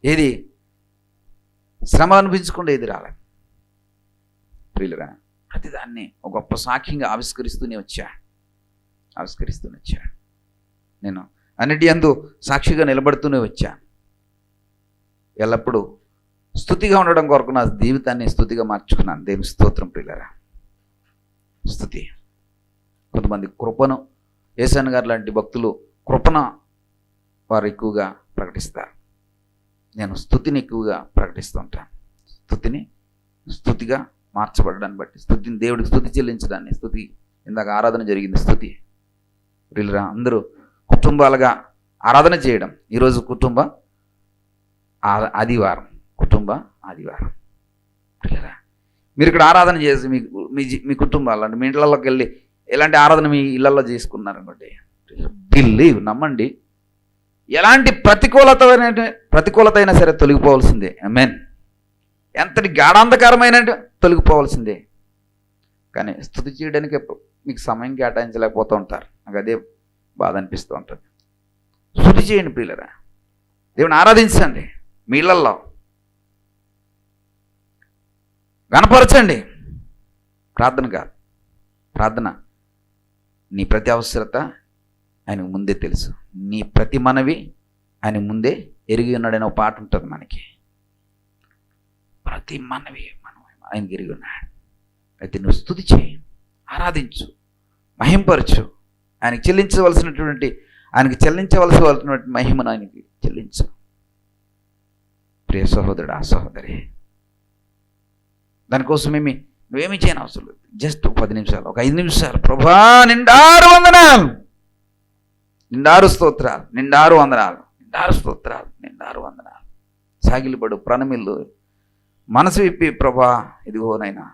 ఏది శ్రమ అనిపించకుండా ఏది రాలేదు. ప్రియులరా, ప్రతిదాన్ని ఒక గొప్ప సాక్ష్యంగా ఆవిష్కరిస్తూనే వచ్చాడు. నేను అన్నిటి యందు సాక్షిగా నిలబడుతూనే వచ్చాను. ఎల్లప్పుడూ స్తుతిగా ఉండడం కొరకు నా జీవితాన్ని స్తుతిగా మార్చుకున్నాను. దేవుని స్తోత్రం ప్రియులరా. స్తుతి. కొంతమంది కృపను, యేసన్న గారు లాంటి భక్తులు కృపను వారు ఎక్కువగా ప్రకటిస్తారు. నేను స్తుతిని ఎక్కువగా ప్రకటిస్తుంటాను. స్తుతిగా మార్చబడడాన్ని బట్టి, స్తుతిని దేవుడికి స్తుతి చెల్లించడాన్ని, స్తుతి ఇందాక ఆరాధన జరిగింది. స్తుతి ప్రియులరా, అందరూ కుటుంబాలుగా ఆరాధన చేయడం. ఈరోజు కుటుంబ ఆదివారం ప్రియులరా, మీరు ఇక్కడ ఆరాధన చేసి మీ కుటుంబాలు అంటే మీ ఇళ్ళలోకి వెళ్ళి ఎలాంటి ఆరాధన మీ ఇళ్లలో చేసుకున్నారనుకోండి, బిలీవ్, నమ్మండి, ఎలాంటి ప్రతికూలత అయినా సరే తొలగిపోవాల్సిందే. ఆమేన్. ఎంతటి గాఢాంధకారమైన తొలగిపోవాల్సిందే. కానీ స్తుతి చేయడానికి మీకు సమయం కేటాయించలేకపోతూ ఉంటారు. నాకు అదే బాధ అనిపిస్తూ ఉంటుంది. స్తుతి చేయండి ప్రియులరా, దేవుని ఆరాధించండి. మీ ఇళ్లల్లో గణపరచండి. ప్రార్థన కాదు, ప్రార్థన నీ ప్రతి అవసరత ఆయనకు ముందే తెలుసు. నీ ప్రతి మనవి ఆయన ముందే ఎరిగి ఉన్నాడని ఒక పాట ఉంటుంది మనకి. ప్రతి మనవి ఆయనకి ఎరిగి ఉన్నాడు. అయితే నువ్వు స్తుతి చేయి, ఆరాధించు, మహింపరచు. ఆయనకి చెల్లించవలసినటువంటి మహిమను ఆయనకి చెల్లించు. ప్రియ సహోదరుడు, ఆ సహోదరి, దానికోసం నువ్వేమీ చేయని అవసరం లేదు. జస్ట్ 10 నిమిషాలు, ఒక 5 నిమిషాలు ప్రభా నిండారు వందనాలు, నిండారు స్తోత్రాలు, నిండారు వందనాలు, నిండారు స్తోత్రాలు, నిండారు వందనాలు, సాగిలిపడు, ప్రణమిల్లు, మనసు విప్పి ప్రభా ఇదిగోనైనా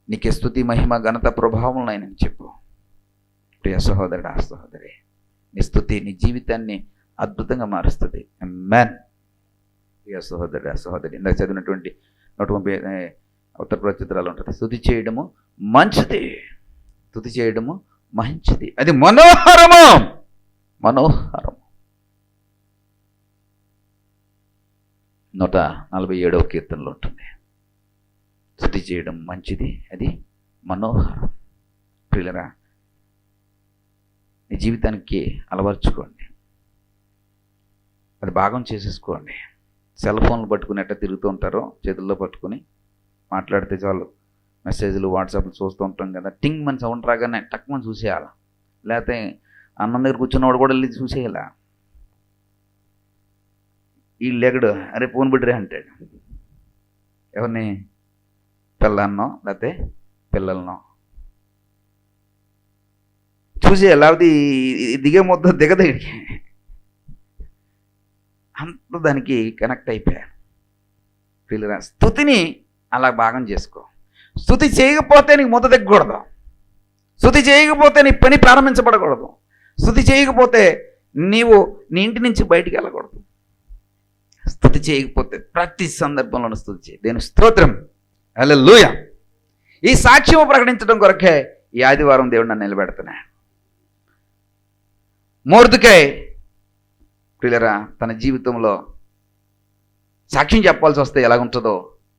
నీకే స్తుతి, మహిమ, ఘనత, ప్రభావం అయినా చెప్పు. ప్రియ సహోదరుడు, ఆ సహోదరి, నీ స్తుతి నీ జీవితాన్ని అద్భుతంగా మారుస్తుంది. ఆమేన్. ప్రియ సహోదరుడు, ఆ సహోదరి, ఇందాక చదివినటువంటి 130 ఉత్తర ప్రత్యుత్తరాలు ఉంటుంది. స్తుతి చేయడము మంచిది, స్తుతి చేయడము మంచిది, అది మనోహరము. 147వ కీర్తనలో ఉంటుంది. స్తుతి చేయడం మంచిది, అది మనోహరం. ప్రియులరా, నీ జీవితానికి అలవర్చుకోండి, అది భాగం చేసేసుకోండి. సెల్ ఫోన్లు పట్టుకుని ఎట్లా తిరుగుతూ ఉంటారో చేతుల్లో పట్టుకుని మాట్లాడితే చాలు, మెసేజ్లు వాట్సాప్లు చూస్తూ ఉంటాం కదా, టింగ్ మన సౌండ్ రాగానే టక్మని చూసేయాలి. లేకపోతే అన్నం దగ్గర కూర్చున్నవాడు కూడా వెళ్ళి చూసేయాల. ఈ లెగడు అరే ఫోన్ బిడ్డరే అంటాడు. ఎవరిని? పిల్లన్నో లేకపోతే పిల్లలనో చూసేయాలి. లేకపోతే దిగే ముద్ద దిగదగిడికి అంత దానికి కనెక్ట్ అయిపోయాను. పిల్లల స్తుతిని అలా భాగం చేసుకో. స్తుతి చేయకపోతే నీకు ముద్ద దిగకూడదు. స్తుతి చేయకపోతే నీ పని ప్రారంభించబడకూడదు. స్తుతి చేయకపోతే నీవు నీ ఇంటి నుంచి బయటికి వెళ్ళకూడదు. స్తుతి చేయకపోతే ప్రతి సందర్భంలోనూ స్తుతి చేయి. దేని స్తోత్రం, హల్లెలూయా. ఈ సాక్ష్యం ప్రకటించడం కొరకే ఈ ఆదివారం దేవుడు నన్ను నిలబెడుతున్నాడు. మొర్దెకై ప్రియులరా, తన జీవితంలో సాక్ష్యం చెప్పాల్సి వస్తే ఎలాగుంటుందో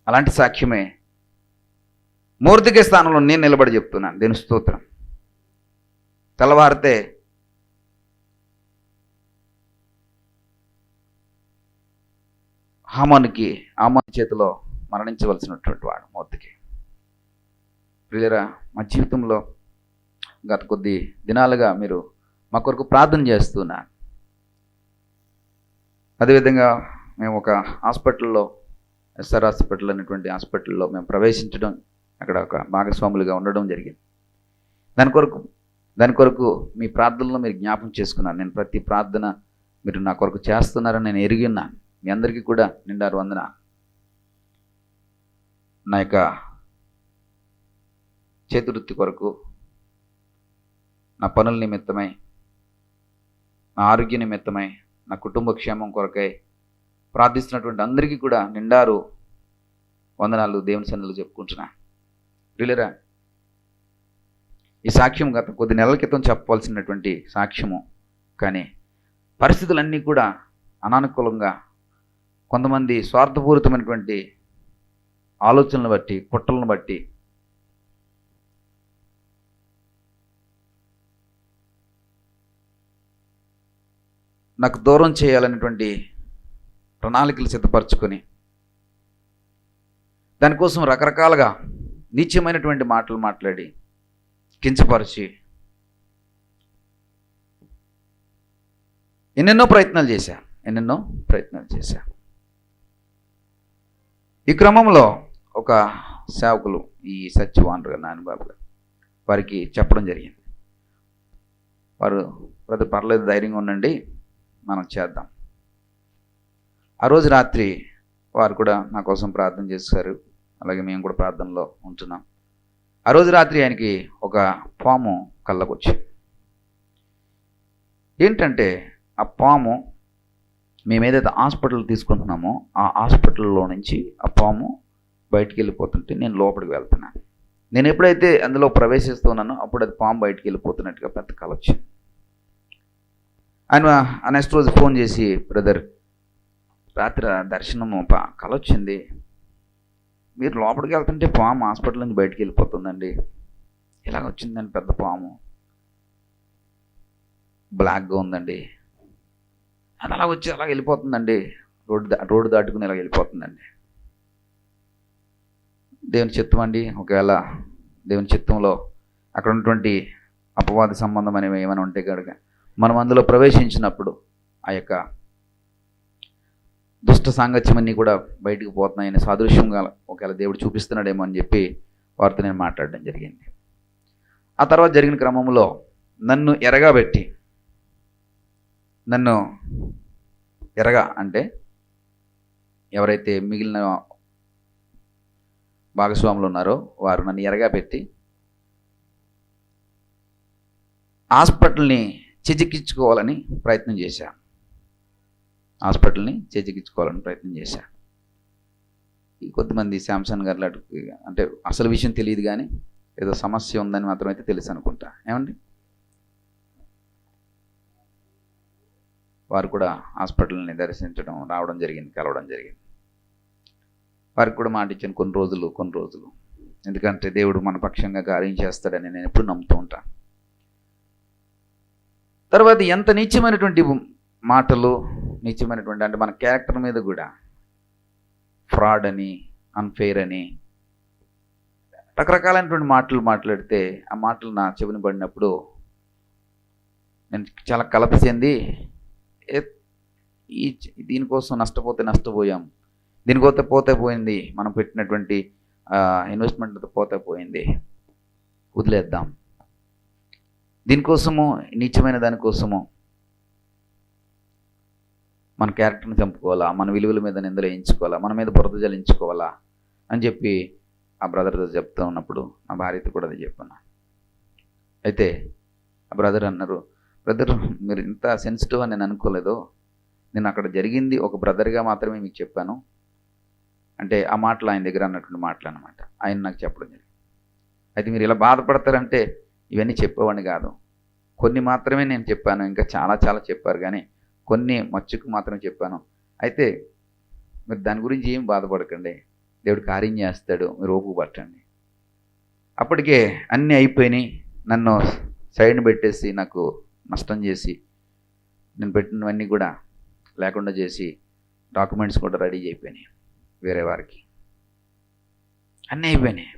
అలాంటి సాక్ష్యమే మొర్దెకై స్థానంలో నేను నిలబడి చెప్తున్నాను. దేని స్తోత్రం. తెల్లవారితే హామాను చేతిలో మరణించవలసినటువంటి వాడు మొర్దెకై. ప్రియులరా, మా జీవితంలో గత కొద్ది దినాలుగా మీరు మా కొరకు ప్రార్థన చేస్తున్నారు. అదేవిధంగా మేము ఒక హాస్పిటల్లో, ఎస్ఆర్ హాస్పిటల్ అనేటువంటి హాస్పిటల్లో మేము ప్రవేశించడం, అక్కడ ఒక భాగస్వాములుగా ఉండడం జరిగింది. దాని కొరకు మీ ప్రార్థనలో మీరు జ్ఞాపం చేసుకున్నారు. నేను ప్రతి ప్రార్థన మీరు నా కొరకు చేస్తున్నారని నేను ఎరిగి ఉన్నాను. మీ అందరికీ కూడా నిండారు వందన. నా యొక్క చేతివృత్తి కొరకు, నా పనుల నిమిత్తమై, నా ఆరోగ్య నిమిత్తమై, నా కుటుంబ క్షేమం కొరకై ప్రార్థిస్తున్నటువంటి అందరికీ కూడా నిండారు వందనాలు దేవుని సన్నిధిలో చెప్పుకుంటున్నా. ప్రియులరా, ఈ సాక్ష్యం గత కొద్ది నెలల క్రితం చెప్పవలసినటువంటి సాక్ష్యము, కానీ పరిస్థితులన్నీ కూడా అనానుకూలంగా, కొంతమంది స్వార్థపూరితమైనటువంటి ఆలోచనలను బట్టి, కుట్రలను బట్టి నాకు దూరం చేయాలనేటువంటి ప్రణాళికలు సిద్ధపరచుకొని దానికోసం రకరకాలుగా నీచమైనటువంటి మాటలు మాట్లాడి కించపరిచి ఎన్నెన్నో ప్రయత్నాలు చేశా. ఈ క్రమంలో ఒక సేవకులు, ఈ సత్యవాన్ గారు, నానిబాబు గారు, వారికి చెప్పడం జరిగింది. వారు ప్రతి పర్లేదు, ధైర్యంగా ఉండండి, మనం చేద్దాం. ఆ రోజు రాత్రి వారు కూడా నా కోసం ప్రార్థన చేశారు. అలాగే మేము కూడా ప్రార్థనలో ఉంటున్నాం. ఆ రోజు రాత్రి ఆయనకి ఒక పాము కళ్ళకు వచ్చింది. ఏంటంటే ఆ పాము, మేము ఏదైతే హాస్పిటల్ తీసుకుంటున్నామో ఆ హాస్పిటల్లో నుంచి ఆ పాము బయటికి వెళ్ళిపోతుంటే నేను లోపలికి వెళ్తున్నాను. నేను ఎప్పుడైతే అందులో ప్రవేశిస్తున్నానో అప్పుడు అది పాము బయటికి వెళ్ళిపోతున్నట్టుగా పెద్ద కల వచ్చింది. ఆయన నెక్స్ట్ రోజు ఫోన్ చేసి, బ్రదర్, రాత్రి దర్శనము కల వచ్చింది, మీరు లోపలికి వెళ్తుంటే పాము హాస్పిటల్ నుంచి బయటికి వెళ్ళిపోతుందండి. ఇలాగ వచ్చిందండి, పెద్ద పాము, బ్లాక్గా ఉందండి, అది అలా వచ్చి అలా వెళ్ళిపోతుందండి, రోడ్డు దాటుకుని ఇలా వెళ్ళిపోతుందండి. దేవుని చిత్తం అండి. ఒకవేళ దేవుని చిత్తంలో అక్కడ ఉన్నటువంటి అపవాద సంబంధం అనేవి ఏమైనా ఉంటే కనుక మనం అందులో ప్రవేశించినప్పుడు ఆ యొక్క దుష్ట సాంగత్యమన్నీ కూడా బయటకు పోతున్నాయని సాదృశ్యంగా ఒకవేళ దేవుడు చూపిస్తున్నాడేమో అని చెప్పి వారితో నేను మాట్లాడడం జరిగింది. ఆ తర్వాత జరిగిన క్రమంలో నన్ను ఎరగా అంటే ఎవరైతే మిగిలిన భాగస్వాములు ఉన్నారో వారు నన్ను ఎరగా పెట్టి హాస్పిటల్ని చిజికించుకోవాలని ప్రయత్నం చేశాను. ఈ కొద్దిమంది శాంసన్ గారు అంటే అసలు విషయం తెలియదు, కానీ ఏదో సమస్య ఉందని మాత్రమైతే తెలుసు అనుకుంటా. ఏమండి, వారు కూడా హాస్పిటల్ని దర్శించడం, రావడం జరిగింది, కలవడం జరిగింది. వారికి కూడా మాట ఇచ్చాను కొన్ని రోజులు, ఎందుకంటే దేవుడు మన పక్షంగా కార్యం చేస్తాడని నేను ఎప్పుడు నమ్ముతూ ఉంటాను. తర్వాత ఎంత నీచమైనటువంటి మాటలు, అంటే మన క్యారెక్టర్ మీద కూడా ఫ్రాడ్ అని, అన్ఫెయిర్ అని, రకరకాలైనటువంటి మాటలు మాట్లాడితే ఆ మాటలు నా చెవిని పడినప్పుడు నేను చాలా కలత చెంది, దీనికోసం నష్టపోయాం, దీనికోసం పోతే పోయింది, మనం పెట్టినటువంటి ఇన్వెస్ట్మెంట్ పోతే పోయింది, వదిలేద్దాం, దీనికోసము, నీచమైన దానికోసము మన క్యారెక్టర్ని చంపుకోవాలా, మన విలువల మీద నిందలు వేయించుకోవాలా, మన మీద బురద జలించుకోవాలా అని చెప్పి ఆ బ్రదర్తో చెప్తూ ఉన్నప్పుడు నా భార్యతో కూడా అది చెప్పాను. అయితే ఆ బ్రదర్ అన్నారు, బ్రదర్ మీరు ఇంత సెన్సిటివ్ అని నేను అనుకోలేదు, నేను అక్కడ జరిగింది ఒక బ్రదర్గా మాత్రమే మీకు చెప్పాను అంటే ఆ మాటలు ఆయన దగ్గర అన్నటువంటి మాటలు అనమాట. ఆయన నాకు చెప్పడం జరిగింది. అయితే మీరు ఇలా బాధపడతారంటే ఇవన్నీ చెప్పేవాడిని కాదు, కొన్ని మాత్రమే నేను చెప్పాను, ఇంకా చాలా చెప్పారు, కానీ కొన్ని మచ్చుకు మాత్రం చెప్పాను. అయితే మీరు దాని గురించి ఏం బాధపడకండి, దేవుడు కార్యం చేస్తాడు, మీరు ఓపిక పట్టండి. అప్పటికే అన్నీ అయిపోయినాయి. నన్ను సైడ్ని పెట్టేసి నాకు నష్టం చేసి నేను పెట్టినవన్నీ కూడా లేకుండా చేసి డాక్యుమెంట్స్ కూడా రెడీ అయిపోయినాయి వేరే వారికి. అన్నీ అయిపోయినాయి.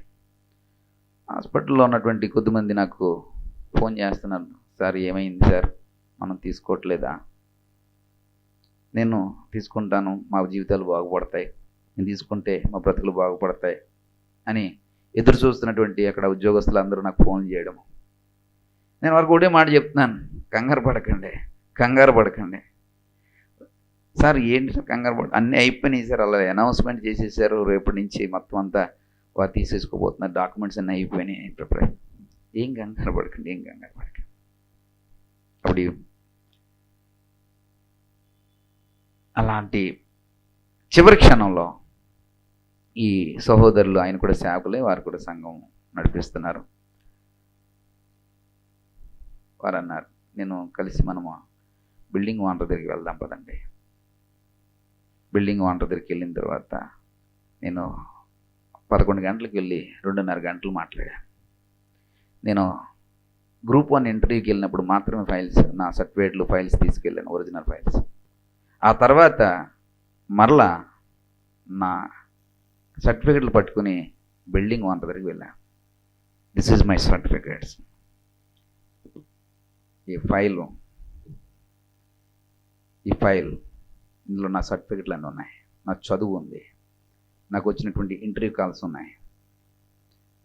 హాస్పిటల్లో ఉన్నటువంటి కొద్దిమంది నాకు ఫోన్ చేస్తున్నారు, సార్ ఏమైంది సార్, మనం తీసుకోవట్లేదా? నేను తీసుకుంటాను, మా జీవితాలు బాగుపడతాయి, నేను తీసుకుంటే మా బ్రతుకులు బాగుపడతాయి అని ఎదురు చూస్తున్నటువంటి అక్కడ ఉద్యోగస్తులు అందరూ నాకు ఫోన్ చేయడం. నేను వారికి ఒకటే మాట చెప్తున్నాను, కంగారు పడకండి. సార్ ఏంటి సార్ కంగారు పడ, అన్నీ అయిపోయినాయి సార్, అలా అనౌన్స్మెంట్ చేసేసారు, రేపటి నుంచి మొత్తం అంతా వారు తీసేసుకోబోతున్నారు, డాక్యుమెంట్స్ అన్నీ అయిపోయినాయి, ప్రిపేర్. ఏం కంగారు పడకండి. అప్పుడు అలాంటి చివరి క్షణంలో ఈ సహోదరులు, ఆయన కూడా సేవకులే, వారు కూడా సంఘం నడిపిస్తున్నారు. వారు అన్నారు, నేను కలిసి మనము బిల్డింగ్ ఓనర్ దగ్గరికి వెళ్దాం పదండి. బిల్డింగ్ ఓనర్ దగ్గరికి వెళ్ళిన తర్వాత నేను 11 గంటలకు వెళ్ళి 2:30 గంటలు మాట్లాడాను. నేను గ్రూప్ 1 ఇంటర్వ్యూకి వెళ్ళినప్పుడు మాత్రమే ఫైల్స్, నా సర్టిఫికేట్లు ఫైల్స్ తీసుకెళ్ళాను, ఒరిజినల్ ఫైల్స్. ఆ తర్వాత మరలా నా సర్టిఫికేట్లు పట్టుకుని బిల్డింగ్ ఓనర్ దగ్గరికి వెళ్ళాను. This is my certificates. ఈ ఫైల్ ఇందులో నా సర్టిఫికెట్లు అన్నీ ఉన్నాయి, నా చదువు ఉంది, నాకు వచ్చినటువంటి ఇంటర్వ్యూ కాల్స్ ఉన్నాయి,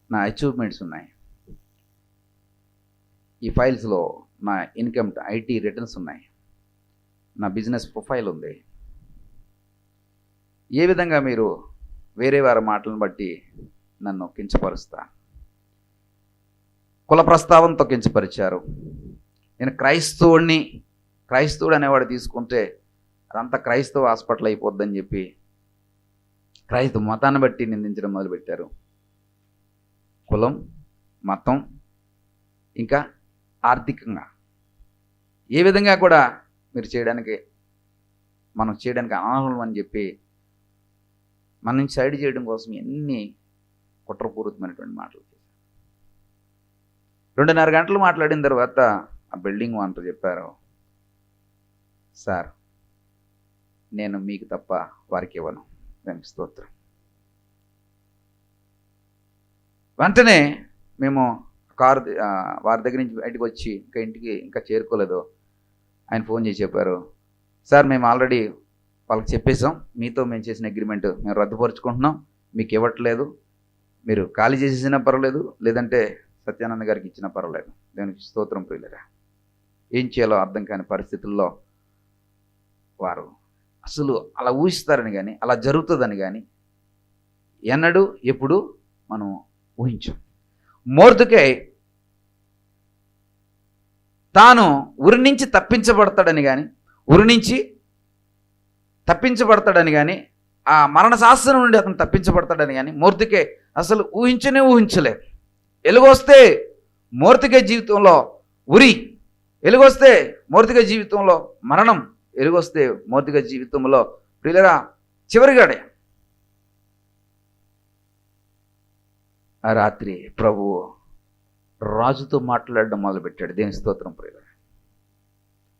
నా అచీవ్మెంట్స్ ఉన్నాయి. ఈ ఫైల్స్లో నా ఇన్కమ్ ఐటీ రిటర్న్స్ ఉన్నాయి, నా బిజినెస్ ప్రొఫైల్ ఉంది. ఏ విధంగా మీరు వేరే వారి మాటలను బట్టి నన్ను కించపరుస్తా, కుల ప్రస్తావనతో కించపరిచారు. నేను క్రైస్తవుడు అనేవాడు తీసుకుంటే అదంతా క్రైస్తవ హాస్పిటల్ అయిపోద్దని చెప్పి క్రైస్తవ మతాన్ని బట్టి నిందించడం మొదలుపెట్టారు. కులం, మతం, ఇంకా ఆర్థికంగా ఏ విధంగా కూడా మనం చేయడానికి అనర్హులం అని చెప్పి మన నుంచి సైడ్ చేయడం కోసం ఎన్ని కుట్రపూరితమైనటువంటి మాటలు చేశారు. 2:30 గంటలు మాట్లాడిన తర్వాత ఆ బిల్డింగ్ ఓనర్ చెప్పారు, సార్ నేను మీకు తప్ప వారికి ఇవ్వను. దానికి స్తోత్రం. వెంటనే మేము వారి దగ్గర నుంచి బయటకు వచ్చి ఇంటికి చేరుకోలేదు. ఆయన ఫోన్ చేసి చెప్పారు, సార్ మేము ఆల్రెడీ వాళ్ళకి చెప్పేసాం, మీతో మేము చేసిన అగ్రిమెంట్ మేము రద్దుపరుచుకుంటున్నాం, మీకు ఇవ్వట్లేదు, మీరు ఖాళీ చేసేసినా పర్వాలేదు, లేదంటే సత్యానంద గారికి ఇచ్చినా పర్వాలేదు. దానికి స్తోత్రం ప్రియులరా. ఏం చేయాలో అర్థం కాని పరిస్థితుల్లో వారు అసలు అలా ఊహిస్తారని కానీ అలా జరుగుతుందని కానీ ఎన్నడూ ఎప్పుడు మనం ఊహించాం. మొర్దెకై తాను ఉరి నుంచి తప్పించబడతాడని కానీ ఆ మరణ శాసనం నుండి అతను తప్పించబడతాడని కానీ మొర్దెకై అసలు ఊహించలే. ఎలుగొస్తే మొర్దెకై జీవితంలో ఉరి, ఎలుగొస్తే మొర్దెకై జీవితంలో మరణం, ఎలుగొస్తే మొర్దెకై జీవితంలో ప్రియులరా చివరిగాడే. ఆ రాత్రి ప్రభువు రాజుతో మాట్లాడడం మొదలుపెట్టాడు. దేని స్తోత్రం ప్రియులరా.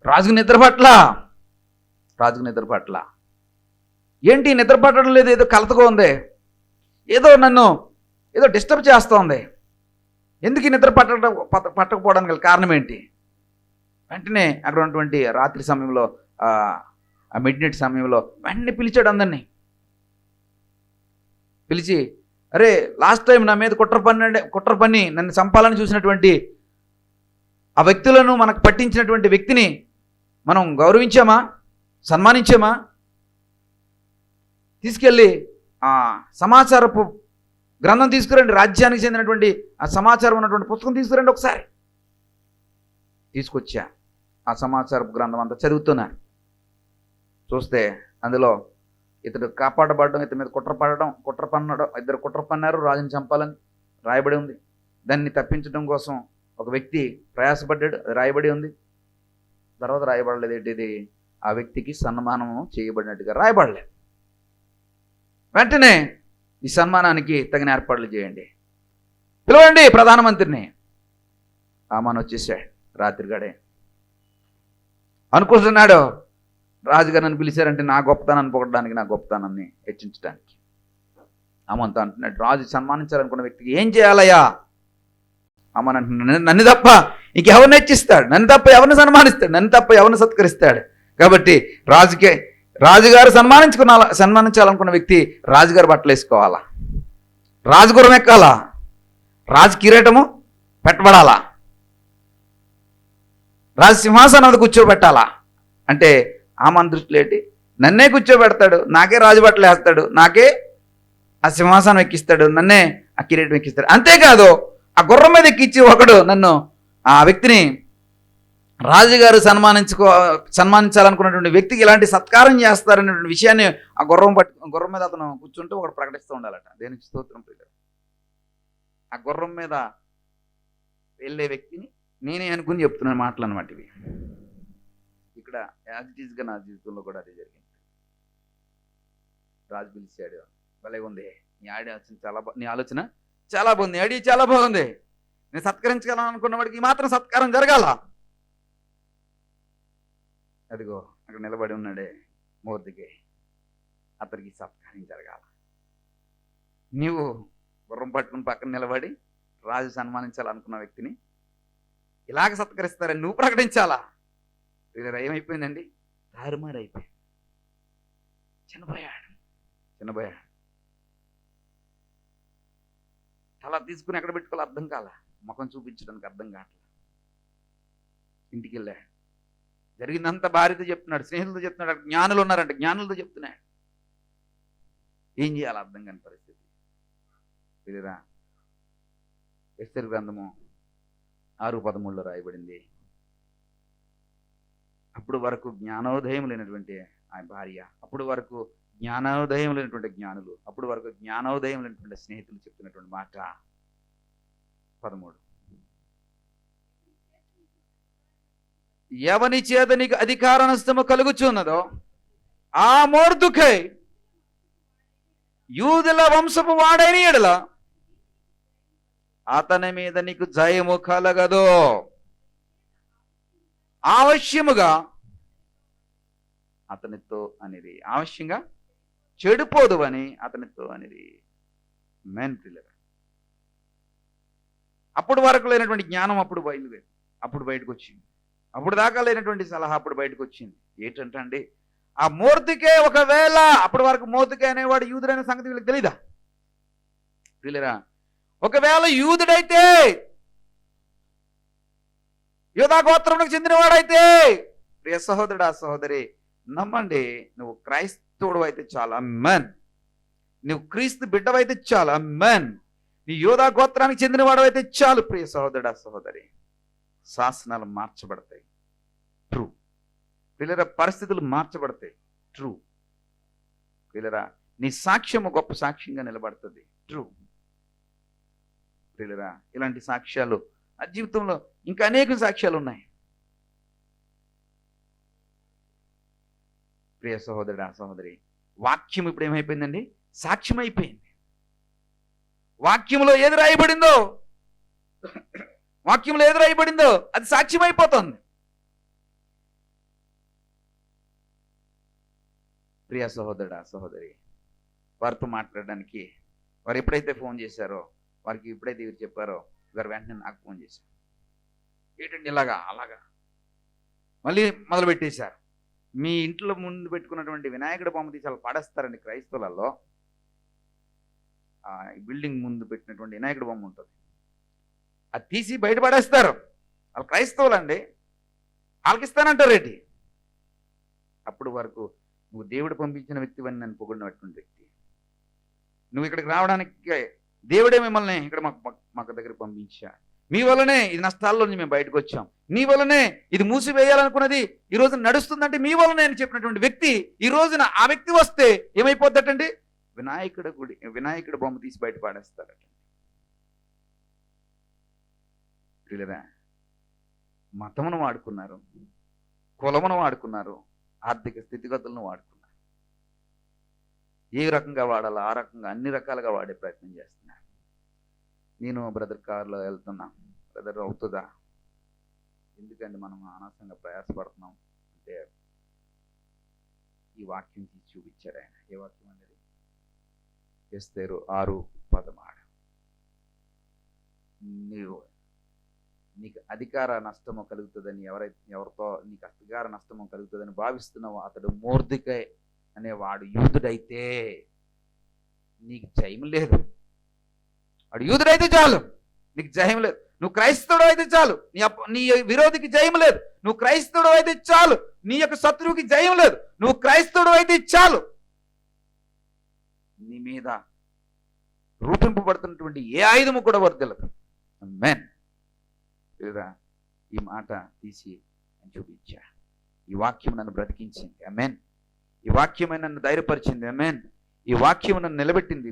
రాజుకు నిద్ర పట్ల ఏంటి నిద్ర పట్టడం లేదు, ఏదో కలతగా ఉంది, నన్ను ఏదో డిస్టర్బ్ చేస్తోంది, ఎందుకు ఈ నిద్ర పట్టకపోవడానికి గల కారణం ఏంటి? వెంటనే అక్కడ ఉన్నటువంటి రాత్రి సమయంలో ఆ మిడ్ నైట్ సమయంలో వెంటనే పిలిచాడు అందరినీ. పిలిచి, అరే లాస్ట్ టైం నా మీద కుట్ర పన్ని నన్ను చంపాలని చూసినటువంటి ఆ వ్యక్తులను, మనకు పట్టించినటువంటి వ్యక్తిని మనం గౌరవించామా, సన్మానించామా? తీసుకెళ్ళి ఆ సమాచారపు గ్రంథం తీసుకురండి, రాజ్యానికి చెందినటువంటి ఆ సమాచారం ఉన్నటువంటి పుస్తకం తీసుకురండి ఒకసారి. తీసుకొచ్చా. ఆ సమాచారపు గ్రంథం అంతా చదువుతున్నారు. చూస్తే అందులో ఇతడు కాపాడబడడం, ఇతని మీద కుట్ర పన్నడం, ఇద్దరు కుట్ర పన్నారు రాజుని చంపాలని రాయబడి ఉంది. దాన్ని తప్పించడం కోసం ఒక వ్యక్తి ప్రయాసపడ్డాడు, అది రాయబడి ఉంది. తర్వాత రాయబడలేదు ఏంటిది, ఆ వ్యక్తికి సన్మానం చేయబడినట్టుగా రాయబడలేదు. వెంటనే ఈ సన్మానానికి తగిన ఏర్పాట్లు చేయండి, పిలవండి ప్రధానమంత్రిని. ఆమాన్ వచ్చేసాడు రాత్రిగాడే. అనుకుంటున్నాడు రాజుగారు నన్ను పిలిచారంటే నా గొప్పతనాన్ని పొగడడానికి, నా గొప్పతనాన్ని హెచ్చించడానికి. ఆమంతో అంటున్నాడు, రాజు సన్మానించాలనుకున్న వ్యక్తికి ఏం చేయాలయ్యా? ఆమెను అంటున్నాడు, నన్ను తప్ప ఇంకెవరిని హెచ్చిస్తాడు? నన్ను తప్ప ఎవరిని సన్మానిస్తాడు? నన్ను తప్ప ఎవరిని సత్కరిస్తాడు? కాబట్టి రాజుగారు సన్మానించాలనుకున్న వ్యక్తి రాజుగారు బట్టలు వేసుకోవాలా, రాజగురం ఎక్కాలా, రాజు కిరీటము పెట్టబడాలా, రాజు సింహాసనం మీద కూర్చోబెట్టాలా. అంటే ఆమె దృష్టిలో ఏంటి? నన్నే కూర్చోబెడతాడు, నాకే రాజు బట్టలు వేస్తాడు, నాకే ఆ సింహాసనం ఎక్కిస్తాడు, నన్నే ఆ కిరీటం ఎక్కిస్తాడు. అంతేకాదు ఆ గుర్రం మీద ఎక్కించి ఒకడు నన్ను, ఆ వ్యక్తిని రాజుగారు సన్మానించాలనుకున్నటువంటి వ్యక్తికి ఇలాంటి సత్కారం చేస్తారనేటువంటి విషయాన్ని ఆ గుర్రం మీద అతను కూర్చుంటూ ఒకడు ప్రకటిస్తూ ఉండాలట. దేనికి స్తోత్రం ప్రియులారా. ఆ గుర్రం మీద వెళ్ళే వ్యక్తిని నేనే అనుకుని చెప్తున్నాను మాటలు అన్నమాట ఇవి. ఇక్కడ యాజ్ ఇట్ ఈజ్గా నా జీవితంలో కూడా అదే జరిగింది. రాజు పిలిచాడు, భలే ఉంది నీ ఆలోచన, నీ ఆలోచన చాలా బాగుంది, ఐడియా చాలా బాగుంది, నేను సత్కరించగలను అనుకున్న వాడికి ఈ మాత్రం సత్కారం జరగాల. అదిగో అక్కడ నిలబడి ఉన్నాడే మొర్దెకై, అతనికి సత్కారం జరగాల. నీవు గుర్రం పట్టుకుని పక్కన నిలబడి రాజు సన్మానించాలనుకున్న వ్యక్తిని ఇలాగ సత్కరిస్తారని నువ్వు ప్రకటించాలా? వీళ్ళ ఏమైపోయిందండి? తారుమారు అయిపోయింది. చిన్నపోయాడు. తల తీసుకుని ఎక్కడ పెట్టుకోవాలో అర్థం కాల, ముఖం చూపించడానికి అర్థం కావట్లేదు. ఇంటికి వెళ్ళాడు, జరిగిందంతా భార్యతో చెప్తున్నాడు, స్నేహితులతో చెప్తున్నాడు, అక్కడ జ్ఞానులు ఉన్నారంటే జ్ఞానులతో చెప్తున్నాడు. ఏం చేయాలో అర్థం కాని పరిస్థితి. తెలియరా? ఎస్తేరు గ్రంథము 6:13 రాయబడింది. అప్పుడు వరకు జ్ఞానోదయం లేనటువంటి ఆ భార్య, అప్పుడు వరకు జ్ఞానోదయం లేనటువంటి జ్ఞానులు, అప్పుడు వరకు జ్ఞానోదయం లేనటువంటి స్నేహితులు చెప్తున్నటువంటి మాట 13, ఎవని చేత నీకు అధికార నష్టము కలుగుచున్నదో ఆ మొర్దెకై యూదుల వంశపు వాడైన ఎడల అతని మీద నీకు జయము కలగదు. ఆవశ్యముగా అతనితో అనేది, ఆవశ్యంగా చెడిపోదు అని అతనితో అనేది. Main pillar. అప్పుడు వరకు లేనటువంటి జ్ఞానం అప్పుడు బయటకు వచ్చింది. అప్పుడు దాకా లేనటువంటి సలహా అప్పుడు బయటకు వచ్చింది. ఏంటంటే అండి, ఆ మొర్దెకై ఒకవేళ అప్పటి వరకు మొర్దెకై అనేవాడు యూదుడైన సంగతి వీళ్ళకి తెలీదా? పిల్లరా, ఒకవేళ యూదుడైతే, యూదా గోత్రంకు చెందినవాడైతే, ప్రియ సహోదరుడా సహోదరి, నమ్మండి, నువ్వు క్రైస్తవుడు అయితే చాలా మెన్, నువ్వు క్రీస్తు బిడ్డవైతే చాలా మెన్, నీ యూదా గోత్రానికి చెందినవాడు అయితే చాలు. ప్రియ సహోదరుడా సహోదరి, శాసనాలు మార్చబడతాయి. ట్రూ పిల్లరా. పరిస్థితులు మార్చబడతాయి. ట్రూ పిల్లరా. నీ సాక్ష్యము గొప్ప సాక్ష్యంగా నిలబడుతుంది. ట్రూ పిల్లరా. ఇలాంటి సాక్ష్యాలు ఆ జీవితంలో ఇంకా అనేక సాక్ష్యాలు ఉన్నాయి. ప్రియ సహోదరుడా సహోదరి, వాక్యం ఇప్పుడు ఏమైపోయిందండి? సాక్ష్యం అయిపోయింది. వాక్యంలో ఏది రాయబడిందో అది సాక్ష్యం అయిపోతుంది. ప్రియ సహోదరుడా సహోదరి, వారితో మాట్లాడడానికి వారు ఎప్పుడైతే ఫోన్ చేశారో, వారికి ఎప్పుడైతే ఇవి చెప్పారో, వారు వెంటనే నాకు ఫోన్ చేశారు. ఏంటండి ఇలాగా అలాగా మళ్ళీ మొదలు పెట్టేశారు. మీ ఇంట్లో ముందు పెట్టుకున్నటువంటి వినాయకుడి బొమ్మ తీసి వాళ్ళు పడేస్తారండి క్రైస్తవులలో. బిల్డింగ్ ముందు పెట్టినటువంటి వినాయకుడి బొమ్మ ఉంటుంది, అది తీసి బయట పడేస్తారు. వాళ్ళు క్రైస్తవులు అండి, వాళ్ళకి ఇస్తానంటారు ఏంటి? అప్పుడు వరకు నువ్వు దేవుడు పంపించిన వ్యక్తివని నన్ను పొగిడినటువంటి వ్యక్తి, నువ్వు ఇక్కడికి రావడానికి దేవుడే మిమ్మల్ని ఇక్కడ మాకు దగ్గర పంపించా, మీ వల్లనే ఇది నష్టాల్లో నుంచి మేము బయటకు వచ్చాం, నీ వల్లనే ఇది మూసివేయాలనుకున్నది ఈ రోజు నడుస్తుందంటే మీ వల్లనే అని చెప్పినటువంటి వ్యక్తి ఈ రోజున ఆ వ్యక్తి వస్తే ఏమైపోద్దటండి? వినాయకుడి బొమ్మ తీసి బయట పాడేస్తారట. మతమును వాడుకున్నారు, కులమును వాడుకున్నారు, ఆర్థిక స్థితిగతులను వాడుకున్నా. ఏ రకంగా వాడాలో ఆ రకంగా అన్ని రకాలుగా వాడే ప్రయత్నం చేస్తున్నా. నేను బ్రదర్ కారులో వెళ్తున్నా. బ్రదర్ అవుతుందా? ఎందుకంటే మనం అనవసరంగా ప్రయాసపడుతున్నాం అంటే ఈ వాక్యం తీసి చూపించారు ఆయన. ఏ వాక్యం అనేది? ఎస్తేరు 6:13. నీకు అధికార నష్టము కలుగుతుందని ఎవరితో నీకు అధికార నష్టము కలుగుతుందని భావిస్తున్నావు, అతడు మొర్దెకై అనేవాడు యూదుడైతే నీకు జయం లేదు. వాడు యూదుడైతే చాలు, నీకు జయం లేదు. నువ్వు క్రైస్తవుడు అయితే చాలు, నీ విరోధికి జయం లేదు. నువ్వు క్రైస్తవుడు అయితే చాలు, నీ యొక్క శత్రువుకి జయం లేదు. నువ్వు క్రైస్తవుడు అయితే చాలు, నీ మీద రూపింపబడుతున్నటువంటి ఏ ఆయుధము కూడా వర్ధిల్లదు. ఆమేన్. ఈ మాట తీసి చూపించా. ఈ వాక్యం నన్ను బ్రతికించింది. ఆమేన్. ఈ వాక్యమే నన్ను ధైర్యపరిచింది. ఆమేన్. ఈ వాక్యం నన్ను నిలబెట్టింది.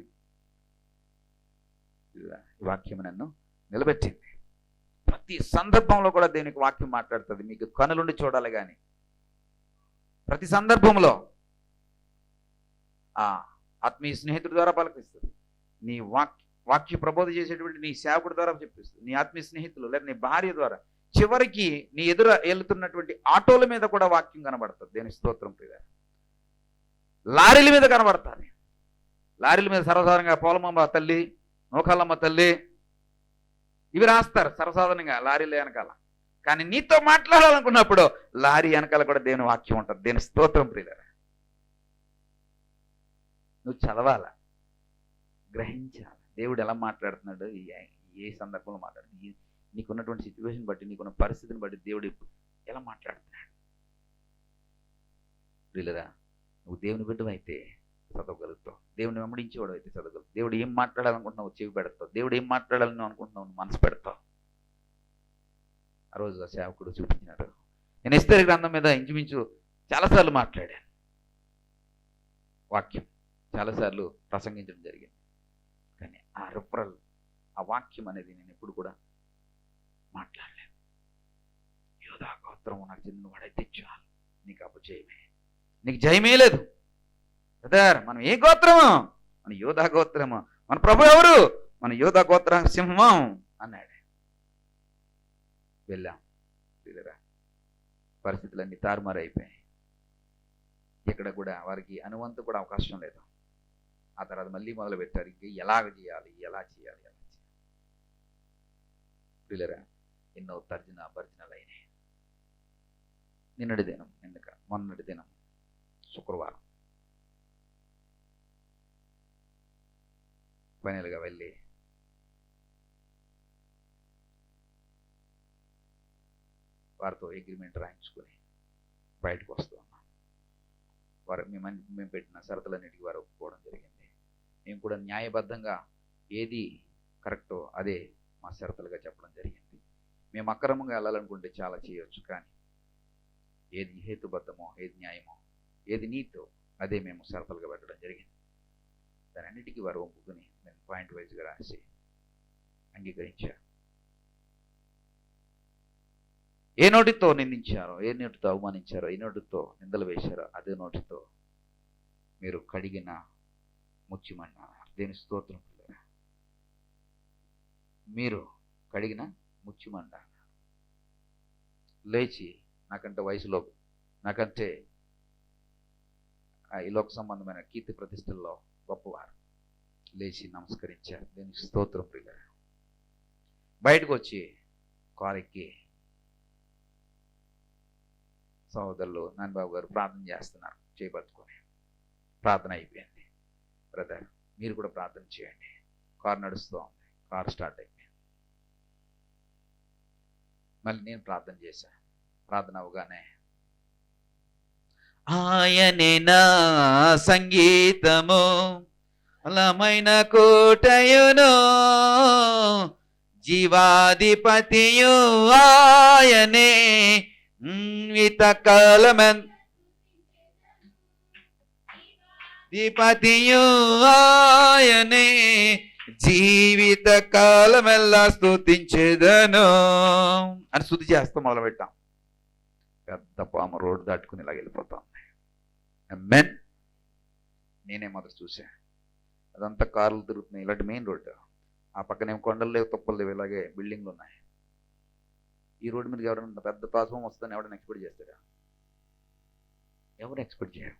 ఈ వాక్యం నన్ను నిలబెట్టింది. ప్రతి సందర్భంలో కూడా దేవునికి వాక్యం మాట్లాడుతుంది. మీకు కనులుండి చూడాలి కానీ ప్రతి సందర్భంలో ఆత్మీయ స్నేహితుడి ద్వారా పలకిస్తుంది. నీ వాక్య ప్రబోధ చేసేటువంటి నీ సేవకుడి ద్వారా చెప్పిస్తుంది. నీ ఆత్మీయ స్నేహితులు లేదా నీ భార్య ద్వారా, చివరికి నీ ఎదురు వెళ్తున్నటువంటి ఆటోల మీద కూడా వాక్యం కనబడుతుంది. దేని స్తోత్రం ప్రియ. లారీల మీద కనబడుతుంది. లారీల మీద సర్వసాధారణంగా పోలమ్మ తల్లి, నూకాలమ్మ తల్లి ఇవి రాస్తారు సర్వసాధారణంగా లారీల వెనకాల. కానీ నీతో మాట్లాడాలనుకున్నప్పుడు లారీ వెనకాల కూడా దేవుని వాక్యం ఉంటుంది. దేని స్తోత్రం ప్రియ. నువ్వు చదవాలా, గ్రహించాలి దేవుడు ఎలా మాట్లాడుతున్నాడు, ఏ సందర్భంలో మాట్లాడుతున్నాడు, నీకున్నటువంటి సిచ్యువేషన్ బట్టి, నీకున్న పరిస్థితిని బట్టి దేవుడు ఎలా మాట్లాడుతున్నాడు. ప్రియులరా, నువ్వు దేవుని బిడ్డవు అయితే చదవగలుగుతావు. దేవుని వెంబడించేవాడు అయితే చదవగలుగుతావు. దేవుడు ఏం మాట్లాడాలనుకుంటున్నావు చెవి పెడతావు. దేవుడు ఏం మాట్లాడాలని అనుకుంటున్నావు మనసు పెడతావు. ఆ రోజు ఆ సేవకుడు చూపించినాడు. నేను ఎస్తేరు గ్రంథం మీద ఇంచుమించు చాలాసార్లు మాట్లాడాను. వాక్యం చాలాసార్లు ప్రసంగించడం జరిగింది. కానీ ఆ రిఫరల్, ఆ వాక్యం అనేది నేను ఎప్పుడు కూడా మాట్లాడలేదు. యోధా గోత్రం నాకు చెందినవాడైతే చాలు, నీకు అపజయమే, నీకు జయమే లేదు. బ్రదర్, మనం ఏ గోత్రము? మన యోధా గోత్రము. మన ప్రభు ఎవరు? మన యోధా గోత్ర సింహం అన్నాడు. వెళ్ళాం. పరిస్థితులన్నీ తారుమారు అయిపోయాయి. ఇక్కడ కూడా వారికి అనువంత కూడా అవకాశం లేదు. ఆ తర్వాత మళ్ళీ మొదలు పెట్టారు. ఇంక ఎలాగ చేయాలి, ఎలా చేయాలి. పిల్లరా, ఎన్నో భర్జనలు అయినాయి. నిన్నటి దినం, మొన్నటి దినం శుక్రవారం ఫైనల్గా వెళ్ళి వారితో అగ్రిమెంట్ రాయించుకొని బయటకు వస్తూ ఉన్నాం. వారు మేము పెట్టిన షరతులన్నిటికీ వారు ఒప్పుకోవడం జరిగింది. మేము కూడా న్యాయబద్ధంగా ఏది కరెక్టో అదే మా షరతులుగా చెప్పడం జరిగింది. మేము అక్రమంగా వెళ్ళాలనుకుంటే చాలా చేయొచ్చు, కానీ ఏది హేతుబద్ధమో, ఏది న్యాయమో, ఏది నీతో అదే మేము షరతులుగా పెట్టడం జరిగింది. దాని అన్నిటికీ వారు ఒప్పుకొని మేము పాయింట్ వైజ్గా రాసి అంగీకరించారు. ఏ నోటితో నిందించారో, ఏ నోటితో అవమానించారో, ఏ నోటితో నిందలు వేశారో అదే నోటితో మీరు కడిగిన ముత్యమన్నారు. దేని స్తోత్రం. మీరు కడిగిన ముత్యమన్నారు. లేచి నాకంటే వయసులో, నాకంటే ఈ లోక సంబంధమైన కీర్తి ప్రతిష్టల్లో గొప్పవారు లేచి నమస్కరించారు. దేనికి స్తోత్రం ప్రియ. బయటకు వచ్చి కారెక్కి సహోదరులు నాన్నబాబు గారు ప్రార్థన చేస్తున్నారు చేయబట్టుకొని. ప్రార్థన అయిపోయింది. బ్రదర్, మీరు కూడా ప్రార్థన చేయండి. కారు నడుస్తూ ఉంది. కారు స్టార్ట్ అయిపోయింది. మళ్ళీ నేను ప్రార్థన చేశాను. ప్రార్థన అవగానే ఆయనే నా సంగీతము, బలమైన కోటయును, జీవాధిపతియు ఆయనే, దీపతియు ఆయనే, జీవిత కాలమెల్లా స్తుతించెదను అని స్తుతి చేస్తాం మొదలుపెట్టాం. పెద్ద పాము రోడ్డు దాటుకుని ఇలా వెళ్ళిపోతాం. మెన్ నేనే మొదట చూసా. అదంతా కార్లు తిరుగుతున్నాయి, ఇలాంటి మెయిన్ రోడ్డు. ఆ పక్కనే కొండలు లేవు, తుప్పలు లేవు, ఇలాగే బిల్డింగ్లు ఉన్నాయి. ఈ రోడ్డు మీద ఎవరైనా పెద్ద తాజమం వస్తుందని ఎవరైనా ఎక్స్పెక్ట్ చేస్తారా? ఎవరు ఎక్స్పెక్ట్ చేయరు.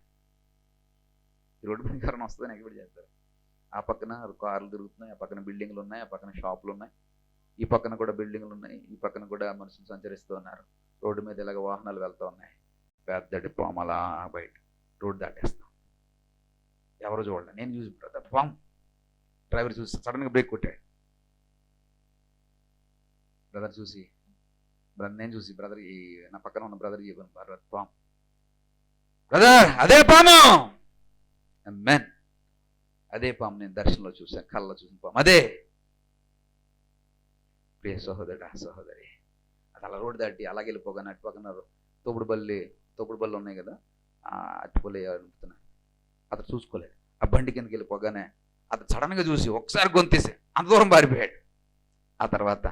ఈ రోడ్డు మీద ఎవరైనా వస్తుందని ఎక్స్పెక్ట్ చేస్తారు. ఆ పక్కన కార్లు తిరుగుతున్నాయి, ఆ పక్కన బిల్డింగ్లు ఉన్నాయి, ఆ పక్కన షాపులు ఉన్నాయి, ఈ పక్కన కూడా బిల్డింగ్లు ఉన్నాయి, ఈ పక్కన కూడా మనుషులు సంచరిస్తూ ఉన్నారు. రోడ్డు మీద ఇలాగ వాహనాలు వెళ్తూ ఉన్నాయి. పెద్దటి పాము అలా బయట రోడ్డు దాటేస్తాం. ఎవరు చూడలే, నేను చూసి బ్రదర్ పాము. డ్రైవర్ చూసి సడన్గా బ్రేక్ కొట్టాడు. బ్రదర్ చూసి నేను చూసి బ్రదర్ ఈ నా పక్కన ఉన్న బ్రదర్ చెప్పాను, బ్రదర్ పాము, బ్రదర్ అదే పాము. మెన్ అదే పాము నేను దర్శనంలో చూసాను, కళ్ళలో చూసిన పాము అదే. ప్రియ సహోదరుడా సహోదరి, అది అలా రోడ్డు దాటి అలాగే వెళ్ళిపోగానే అటు పక్కన తోపుడు బళ్ళు ఉన్నాయి కదా, అట్టుపల్లి అనుకుతున్నాను. అతను చూసుకోలేదు. ఆ బండి కిందకి వెళ్ళిపోగానే అతను సడన్గా చూసి ఒకసారి గొంతేసి అంత దూరం పారిపోయాడు. ఆ తర్వాత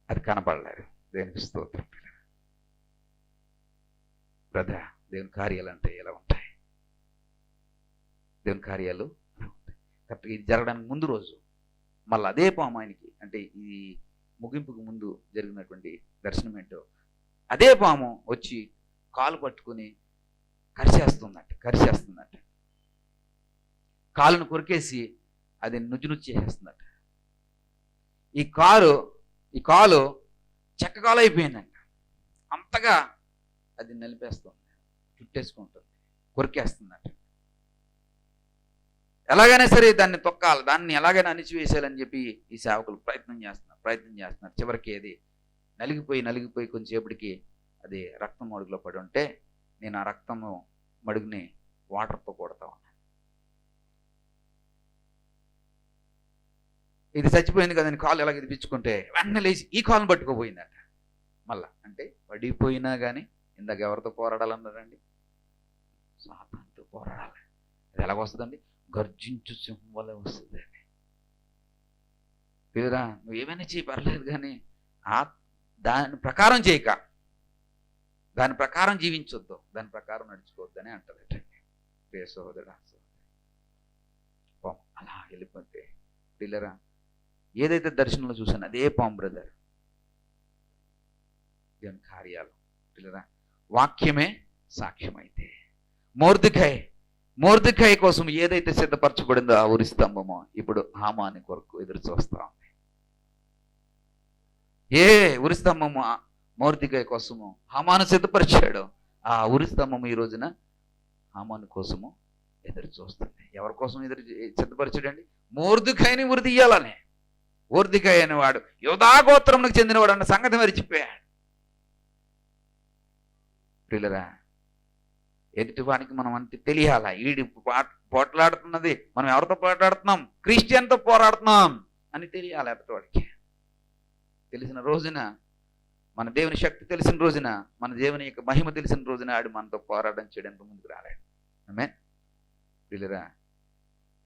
అది కనపడలేదు. దేవునికి స్తోత్రం. బ్రదర్, దేవుని కార్యాలు అంటే ఎలా ఉంటాయి? దేవుని కార్యాలు అలా ఉంటాయి. కరెక్ట్గా ఇది జరగడానికి ముందు రోజు మళ్ళీ అదే పాము ఆయనకి, అంటే ఈ ముగింపుకు ముందు జరిగినటువంటి దర్శనం ఏంటో, అదే పాము వచ్చి కాలు పట్టుకుని కరిచేస్తుందట. కాలును కొరికేసి అది నుజ్జు చేసేస్తుందట. ఈ కాలు చెక్కకాలు అయిపోయిందంట. అంతగా అది నలిపేస్తుంది, చుట్టేసుకుంటుంది, కొరికేస్తుందట. ఎలాగైనా సరే దాన్ని తొక్కాలి, దాన్ని ఎలాగైనా అణిచివేసేయాలని చెప్పి ఈ సేవకులు ప్రయత్నం చేస్తున్నారు. చివరికి అది నలిగిపోయి కొంచెంసేపటికి అది రక్తం మడుగులో పడి ఉంటే నేను ఆ రక్తము మడుగుని వాటర్తో కొడతా ఉన్నాను. ఇది చచ్చిపోయింది కదని కాలు ఎలాగ ఇదిపించుకుంటే వెంటనే లేచి ఈ కాలును పట్టుకోపోయిందట. మళ్ళా అంటే పడిపోయినా కానీ ఇందాక ఎవరితో పోరాడాలన్నారండి? సాతానుతో పోరాడాలి. అది ఎలాగొస్తుందండి? గర్జించు సింహం వల్ల వస్తుంది. పిల్లరా, నువ్వు ఏమైనా చేయి పర్లేదు, కానీ దాని ప్రకారం చేయక, దాని ప్రకారం జీవించొద్దు, దాని ప్రకారం నడుచుకోవద్దని అంటారట. ప్రియ సహోదరా పాము అలా వెళ్ళిపోతే, పిల్లరా ఏదైతే దర్శనంలో చూసాను అదే పాము బ్రదర్. దేవుని కార్యాలు పిల్లరా, వాక్యమే సాక్ష్యమైతే మోర్దెకై కోసం ఏదైతే సిద్ధపరచబడిందో ఆ ఉరి స్తంభమో ఇప్పుడు హామాని కొరకు ఎదురు చూస్తా ఉంది. ఏ ఉరి స్తంభము మోర్దెకై కోసము హామాను సిద్ధపరిచాడు, ఆ ఉరి స్తంభము ఈ రోజున హామాను కోసము ఎదురు చూస్తుంది. ఎవరి కోసం సిద్ధపరిచాడండి? మోర్దెకైని ఉరి తీయాలని. మోర్దెకై అనేవాడు యోధా గోత్రమునకు చెందినవాడు అన్న సంగతి మరిచిపోయాడు. పిల్లరా, ఎదుటివానికి మనం అంటే తెలియాలా, ఈడి పోట్లాడుతున్నది మనం ఎవరితో పోట్లాడుతున్నాం? క్రిస్టియన్తో పోరాడుతున్నాం అని తెలియాలి ఎదుటివాడికి. తెలిసిన రోజున, మన దేవుని శక్తి తెలిసిన రోజున, మన దేవుని యొక్క మహిమ తెలిసిన రోజున ఆడు మనతో పోరాటం చేయడానికి ముందుకు రాలేడు. ఆమేన్. పిల్లరా,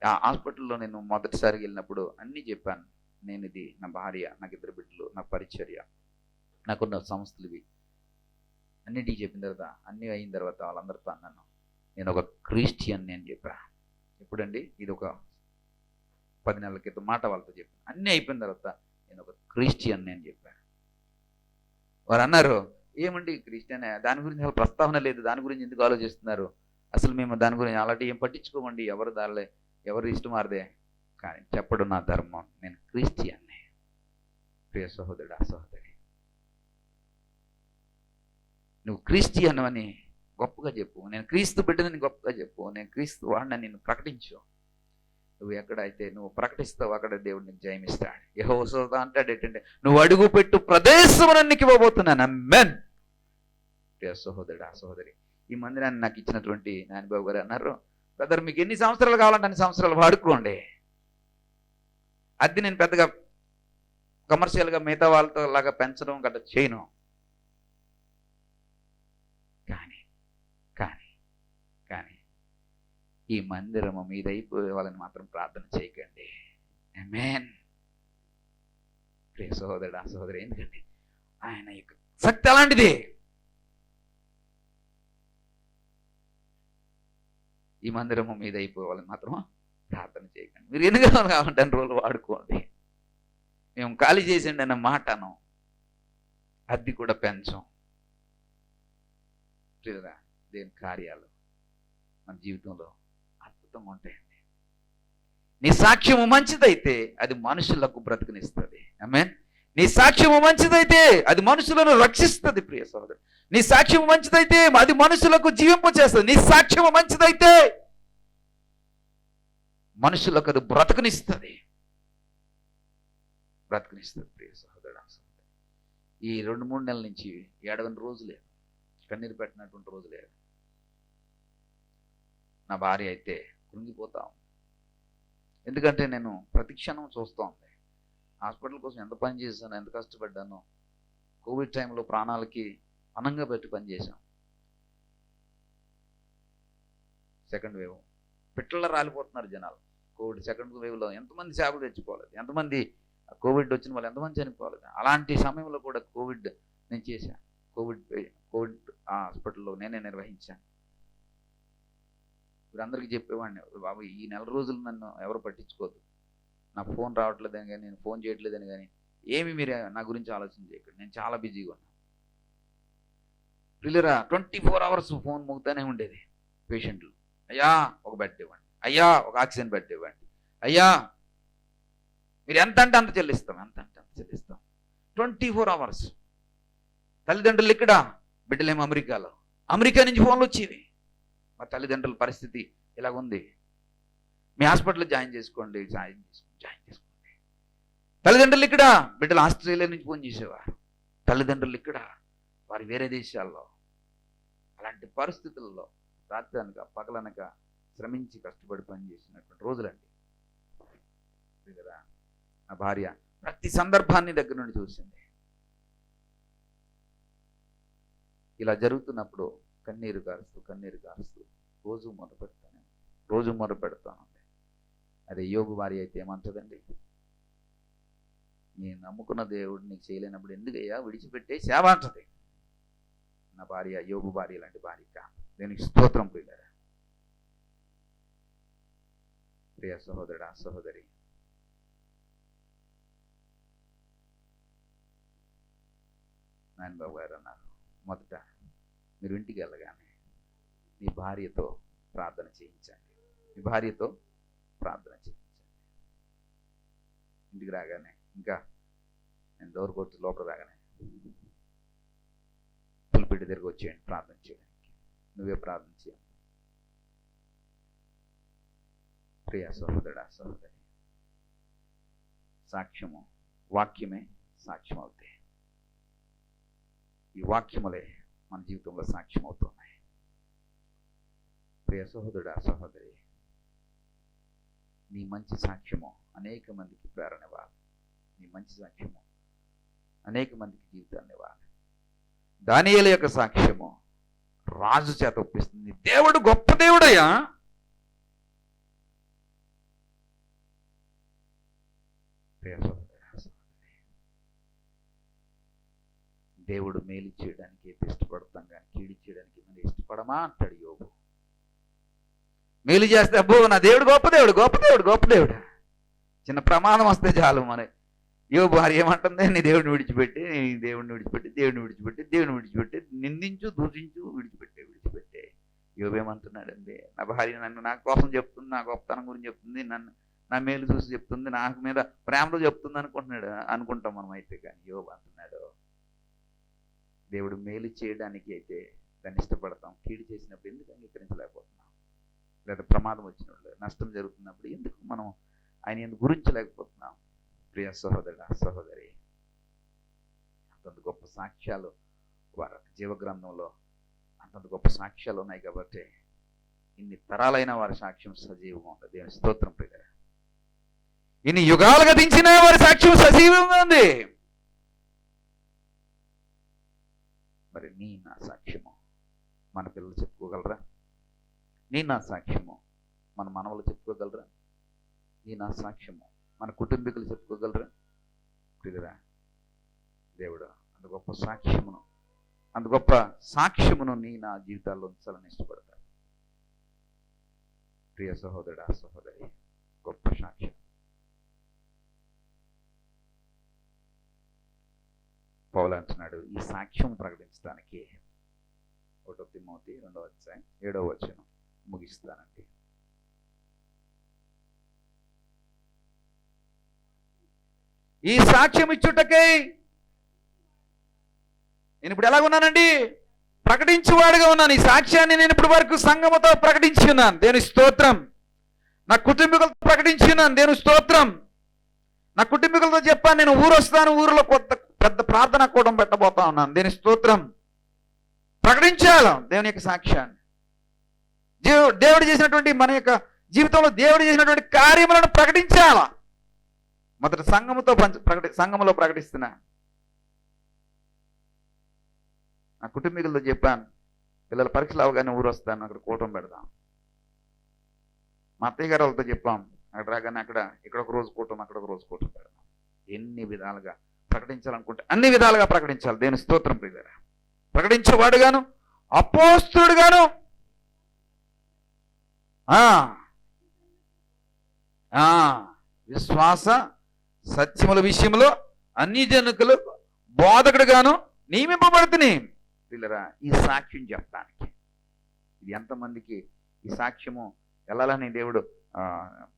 ఆ హాస్పిటల్లో నేను మొదటిసారి వెళ్ళినప్పుడు అన్నీ చెప్పాను. నేను ఇది, నా భార్య, నాకు 2 బిడ్డలు, నా పరిచర్య, నాకున్న సంస్థలు, ఇవి అన్నిటికీ చెప్పిన తర్వాత, అన్నీ అయిన తర్వాత వాళ్ళందరితో అన్నాను, నేను ఒక క్రిస్టియన్ అని చెప్పా. ఎప్పుడండి? ఇది ఒక 10 నెలల క్రితం మాట వాళ్ళతో చెప్పాను. అన్నీ అయిపోయిన తర్వాత నేను ఒక క్రిస్టియన్ అని చెప్పాను. వారు అన్నారు, ఏమండి క్రిస్టియన్, దాని గురించి అసలు ప్రస్తావన లేదు, దాని గురించి ఎందుకు ఆలోచిస్తున్నారు? అసలు మేము దాని గురించి అలాంటి ఏం పట్టించుకోమండి, ఎవరు ఇష్టం మారదే. కానీ చెప్పడం నా ధర్మం, నేను క్రిస్టియన్ని. ప్రియ సహోదరుడా సహోదరి, నువ్వు క్రిస్టియన్ అని గొప్పగా చెప్పు, నేను క్రీస్తు బిడ్డనని గొప్పగా చెప్పు, నేను క్రీస్తు వాడిని నేను ప్రకటించు. నువ్వు ఎక్కడైతే నువ్వు ప్రకటిస్తావు అక్కడ దేవుడు నీకు జయమిస్తాడు. యెహోవా అంటాడు ఏంటంటే, నువ్వు అడుగు పెట్టు ప్రదేశమున నీకు ఇవ్వబోతున్నాను. ఆమేన్. ప్రియ సహోదరుడా సహోదరి, ఈ మందిరాన్ని నాకు ఇచ్చినటువంటి నానిబాబు గారు అన్నారు, బ్రదర్ మీకు ఎన్ని సంవత్సరాలు కావాలంటే అన్ని సంవత్సరాలు వాడుకోండి, అది నేను పెద్దగా కమర్షియల్గా మిగతా వాళ్ళతో లాగా పెంచడం గట్రా చేయను, కానీ ఈ మందిరము మీద అయిపోయే వాళ్ళని మాత్రం ప్రార్థన చేయకండి. ఆమేన్. ప్రియ సహోదరుడా సహోదరి, ఎందుకంటే ఆయన యొక్క శక్తి అలాంటిది. ఈ మందిరము మీద అయిపోవాలని మాత్రం ప్రార్థన చేయకండి. మీరు ఎన్ని రోజులు కావాలంటే అన్ని రోజులు వాడుకోండి. మేము ఖాళీ చేసిండి అన్న మాటను అద్దె కూడా పెంచం. దేని కార్యాలు మన జీవితంలో అద్భుతంగా ఉంటాయండి. నీ సాక్ష్యము మంచిదైతే అది మనుషులకు బ్రతుకునిస్తుంది. ఆమేన్. నీ సాక్ష్యము మంచిదైతే అది మనుషులను రక్షిస్తుంది. ప్రియ సోదరు, నీ సాక్ష్యము మంచిదైతే అది మనుషులకు జీవింపచేస్తుంది. నీ సాక్ష్యము మంచిదైతే మనుషులకు అది బ్రతుకునిస్తుంది. ప్రియ సహోదరుడు, ఈ 2-3 నెలల నుంచి ఏడవని రోజు లేదు, కన్నీరు పెట్టినటువంటి రోజు లేదు. నా భార్య అయితే కృంగిపోతా ఉంది. ఎందుకంటే నేను ప్రతి క్షణం చూస్తూ ఉంది. హాస్పిటల్ కోసం ఎంత పని చేశాను, ఎంత కష్టపడ్డాను. కోవిడ్ టైంలో ప్రాణాలకి అనంగా పెట్టి పనిచేశాం. సెకండ్ వేవ్ పిట్టల రాలిపోతున్నారు జనాలు. కోవిడ్ సెకండ్ వేవ్లో ఎంతమంది చేపలు తెచ్చుకోలేదు, ఎంతమంది కోవిడ్ వచ్చిన వాళ్ళు ఎంతమంది చనిపోలేదు. అలాంటి సమయంలో కూడా కోవిడ్ నేను చేశాను. కోవిడ్ హాస్పిటల్లో నేనే నిర్వహించాను. ఇప్పుడు అందరికీ చెప్పేవాడిని, బాబు ఈ నెల రోజులు నన్ను ఎవరు పట్టించుకోవద్దు, నా ఫోన్ రావట్లేదని కానీ నేను ఫోన్ చేయట్లేదని కానీ ఏమి మీరు నా గురించి ఆలోచన చేయకండి, నేను చాలా బిజీగా ఉన్నాను. పిల్లరా 24 hours ఫోన్ మోగుతూనే ఉండేది. పేషెంట్లు, అయ్యా ఒక బెడ్ ఇవ్వండి, అయ్యా ఒక ఆక్సిజన్ బెడ్ ఇవ్వండి, అయ్యా మీరు ఎంత అంటే అంత చెల్లిస్తాం, ఎంత అంటే అంత చెల్లిస్తాం. 24 hours. తల్లిదండ్రులు ఇక్కడ, బిడ్డలేమో అమెరికాలో. అమెరికా నుంచి ఫోన్లు వచ్చేవి. మా తల్లిదండ్రుల పరిస్థితి ఇలాగుంది, మీ హాస్పిటల్లో జాయిన్ చేసుకోండి. తల్లిదండ్రులు ఇక్కడ, బిడ్డలు ఆస్ట్రేలియా నుంచి ఫోన్ చేసేవారు. తల్లిదండ్రులు ఇక్కడ, వారు వేరే దేశాల్లో. అలాంటి పరిస్థితుల్లో రాత్రి అనక పగలనక శ్రమించి కష్టపడి పనిచేసినటువంటి రోజులండి. కదా, నా భార్య ప్రతి సందర్భాన్ని దగ్గర నుండి చూసింది. ఇలా జరుగుతున్నప్పుడు కన్నీరు కారుస్తూ రోజు మొరపెడతాను. అదే యోబు భార్య అయితే ఏమంటదండి, నేను నమ్ముకున్న దేవుడు నీకు చేయలేనప్పుడు ఎందుకయ్యా విడిచిపెట్టే సేవ అంటది. నా భార్య యోబు భార్య లాంటి భార్య కాదు. దీనికి స్తోత్రం. ప్రియ సహోదరుడా, సహోదరి, నాయన బాబు గారు అన్నారు, మొదట మీరు ఇంటికి వెళ్ళగానే మీ భార్యతో ప్రార్థన చేయించండి. ఇంటికి రాగానే, ఇంకా నేను డోర్ కొట్టి లోపల రాగానే పులిపిట్టి దగ్గరకు వచ్చేయండి ప్రార్థన చేయడానికి. నువ్వే ప్రార్థన చేయండి. ప్రియ సహోదరుడా, సహోదరి, సాక్ష్యము, వాక్యమే సాక్ష్యం అవుతాయి. ఈ వాక్యములే మన జీవితంలో సాక్ష్యం అవుతున్నాయి. ప్రియ సహోదరుడా, సహోదరి, నీ మంచి సాక్ష్యము అనేక మందికి ప్రేరణ ఇవ్వాలి. నీ మంచి సాక్ష్యము అనేక మందికి జీవితాన్ని ఇవ్వాలి. దానియేలు యొక్క సాక్ష్యము రాజు చేత ఒప్పిస్తుంది. దేవుడు గొప్ప దేవుడయ్యా. ప్రియ సహోదరుడా, సహోదరి, దేవుడు మేలు చేయడానికి అయితే ఇష్టపడతాం కానీ కీడు చేయడానికి మనం ఇష్టపడమా అంటాడు యోబు. మేలు చేస్తే అబ్బో నా దేవుడు గొప్ప దేవుడు. చిన్న ప్రమాదం వస్తే చాలు. మరి యోబు భార్య ఏమంటుంది, నీ దేవుడిని విడిచిపెట్టి నిందించు, దూషించు, విడిచిపెట్టే. యోబు ఏమంటున్నాడండి, నా భార్య నన్ను నా కోసం చెప్తుంది, నా గొప్పతనం గురించి చెప్తుంది, నన్ను నా మేలు చూసి చెప్తుంది, నాకు మీద ప్రేమలో చెప్తుంది అనుకుంటాం మనం అయితే. కానీ యోబు అంటున్నాడు, దేవుడు మేలు చేయడానికి అయితే దాన్ని ఇష్టపడతాం, కీడు చేసినప్పుడు ఎందుకు అంగీకరించలేకపోతున్నాం, లేదా ప్రమాదం వచ్చినప్పుడు, నష్టం జరుగుతున్నప్పుడు ఎందుకు మనం ఆయన ఎందుకు గురించలేకపోతున్నాం. ప్రియ సహోదరుడా, సహోదరి, అంతంత గొప్ప సాక్ష్యాలు వారి జీవగ్రంథంలో అంతంత గొప్ప సాక్ష్యాలు ఉన్నాయి కాబట్టి ఇన్ని తరాలైన వారి సాక్ష్యం సజీవంగా ఉంది. దేవుని స్తోత్రం. ప్రియ, ఇన్ని యుగాలుగా దించిన వారి సాక్ష్యం సజీవంగా ఉంది. మరి నీ నా సాక్ష్యము మన పిల్లలు చెప్పుకోగలరా? నీ నా సాక్ష్యము మన మనవలు చెప్పుకోగలరా? నీ నా సాక్ష్యము మన కుటుంబీకులు చెప్పుకోగలరా? ప్రియరా, దేవుడు అంత గొప్ప సాక్ష్యమును నీ నా జీవితాల్లో ఉంచాలని ఇష్టపడతాడు. ప్రియ సహోదరుడా సహోదరి, గొప్ప సాక్ష్యం. పౌలు అంటున్నాడు, ఈ సాక్ష్యం ప్రకటించడానికి 1 తిమోతి 2వ అధ్యాయం 7వ వచనం ముగిస్తానండి. ఈ సాక్ష్యం ఇచ్చుటకై నేను ఇప్పుడు ఎలాగున్నానండి? ప్రకటించేవాడుగా ఉన్నాను. ఈ సాక్ష్యాన్ని నేను ఇప్పటి వరకు సంఘముతో ప్రకటించి ఉన్నాను, దేవుని స్తోత్రం. నా కుటుంబీకులతో ప్రకటించి ఉన్నాను, దేవుని స్తోత్రం. నా కుటుంబీకులతో చెప్పాను, నేను ఊరు వస్తాను, ఊరిలో పెద్ద ప్రార్థన కూడం పెట్టబోతా ఉన్నాను, దేవుని స్తోత్రం. ప్రకటించాలి దేవుని యొక్క సాక్ష్యాన్ని. దేవుడు చేసినటువంటి మన యొక్క జీవితంలో దేవుడు చేసినటువంటి కార్యములను ప్రకటించాలా. మొదట సంఘములో ప్రకటిస్తున్నా. నా కుటుంబీకులతో చెప్పాను, పిల్లల పరీక్షలు అవగానే ఊరు వస్తాను, అక్కడ కూటం పెడదాం. మా అత్తయ్య గారు వాళ్ళతో చెప్పాం, అక్కడ రాగానే ఇక్కడ ఒక రోజు కూటం, అక్కడ ఒక రోజు కూటం పెడదాం. ఎన్ని విధాలుగా ప్రకటించాలనుకుంటే అన్ని విధాలుగా ప్రకటించాలి, దేవుని స్తోత్రం. ప్రియులారా, ప్రకటించేవాడుగాను అపోస్తుడుగాను విశ్వాస సత్యముల విషయంలో అన్ని జనుకులు బోధకుడుగాను నియమింపబడుతుంది. పిల్లరా, ఈ సాక్ష్యం చెప్పడానికి ఇది ఎంతమందికి ఈ సాక్ష్యము వెళ్ళాలని దేవుడు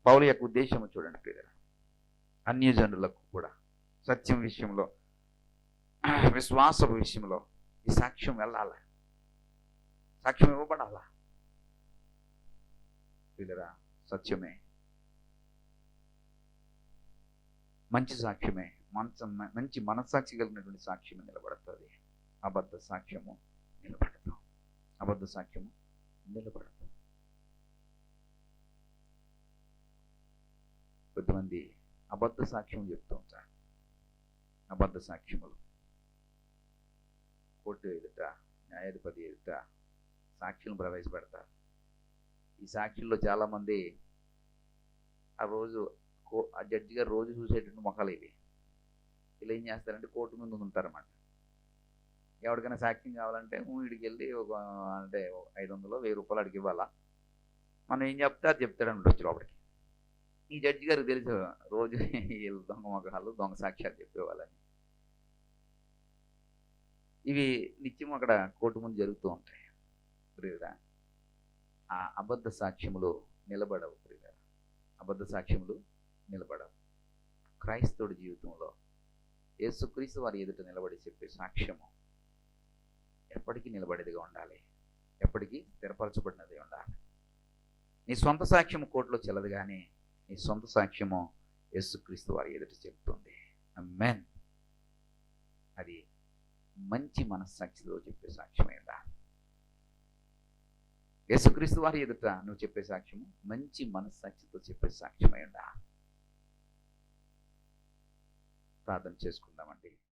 పౌలు యొక్క ఉద్దేశము చూడండి పిల్లరా. అన్యజనులకు కూడా సత్యం విషయంలో, విశ్వాస విషయంలో ఈ సాక్ష్యం వెళ్ళాలి, సాక్ష్యం ఇవ్వబడాలా. పిల్లరా, సత్యమే, మంచి సాక్ష్యమే, మంచి మనస్సాక్షి కలిగినటువంటి సాక్ష్యమే నిలబడుతుంది. అబద్ధ సాక్ష్యము నిలబడదు, అబద్ధ సాక్ష్యము నిలబడదు. కొంతమంది అబద్ధ సాక్ష్యం చెప్తూ ఉంటారు. అబద్ధ సాక్ష్యములు కోర్టు ఎదుట, న్యాయాధిపతి ఎదుట సాక్షులను ప్రవేశపెడతారు. ఈ సాక్షుల్లో చాలామంది ఆ జడ్జి గారు రోజు చూసేటువంటి మొక్కలు ఇవి. వీళ్ళు ఏం చేస్తారంటే కోర్టు ముందు ఉంటారన్నమాట. ఎవరికైనా సాక్ష్యం కావాలంటే వీడికి వెళ్ళి అంటే 500 1000 రూపాయలు అడిగి ఇవ్వాలా, మనం ఏం చెప్తే అది చెప్తాడని వచ్చి లోపలికి. ఈ జడ్జి గారికి తెలుసు రోజు వీళ్ళు దొంగ మొక్కలు, దొంగ సాక్ష్యాలు చెప్పేవాళ్ళని. ఇవి నిత్యం అక్కడ కోర్టు ముందు జరుగుతూ ఉంటాయి. ప్రియురా, ఆ అబద్ధ సాక్ష్యములు నిలబడవు. ప్రియురా, అబద్ధ సాక్ష్యములు నిలబడవు. క్రైస్తవుడి జీవితంలో యేసుక్రీస్తు వారి ఎదుట నిలబడి చెప్పే సాక్ష్యము ఎప్పటికీ నిలబడేదిగా ఉండాలి, ఎప్పటికీ స్థిరపరచబడినది ఉండాలి. నీ సొంత సాక్ష్యము కోర్టులో చెల్లదు, కానీ నీ సొంత సాక్ష్యము యేసుక్రీస్తు వారి ఎదుట చెప్తుంది. ఆమేన్. అది మంచి మనస్సాక్షితో చెప్పే సాక్ష్యమే ఉండాలి. యేసుక్రీస్తు వారి ఎదుట నువ్వు చెప్పే సాక్ష్యము మంచి మనస్సాక్షితో చెప్పే సాక్ష్యమై ఉండాలి. ప్రార్థన చేసుకుందామండి.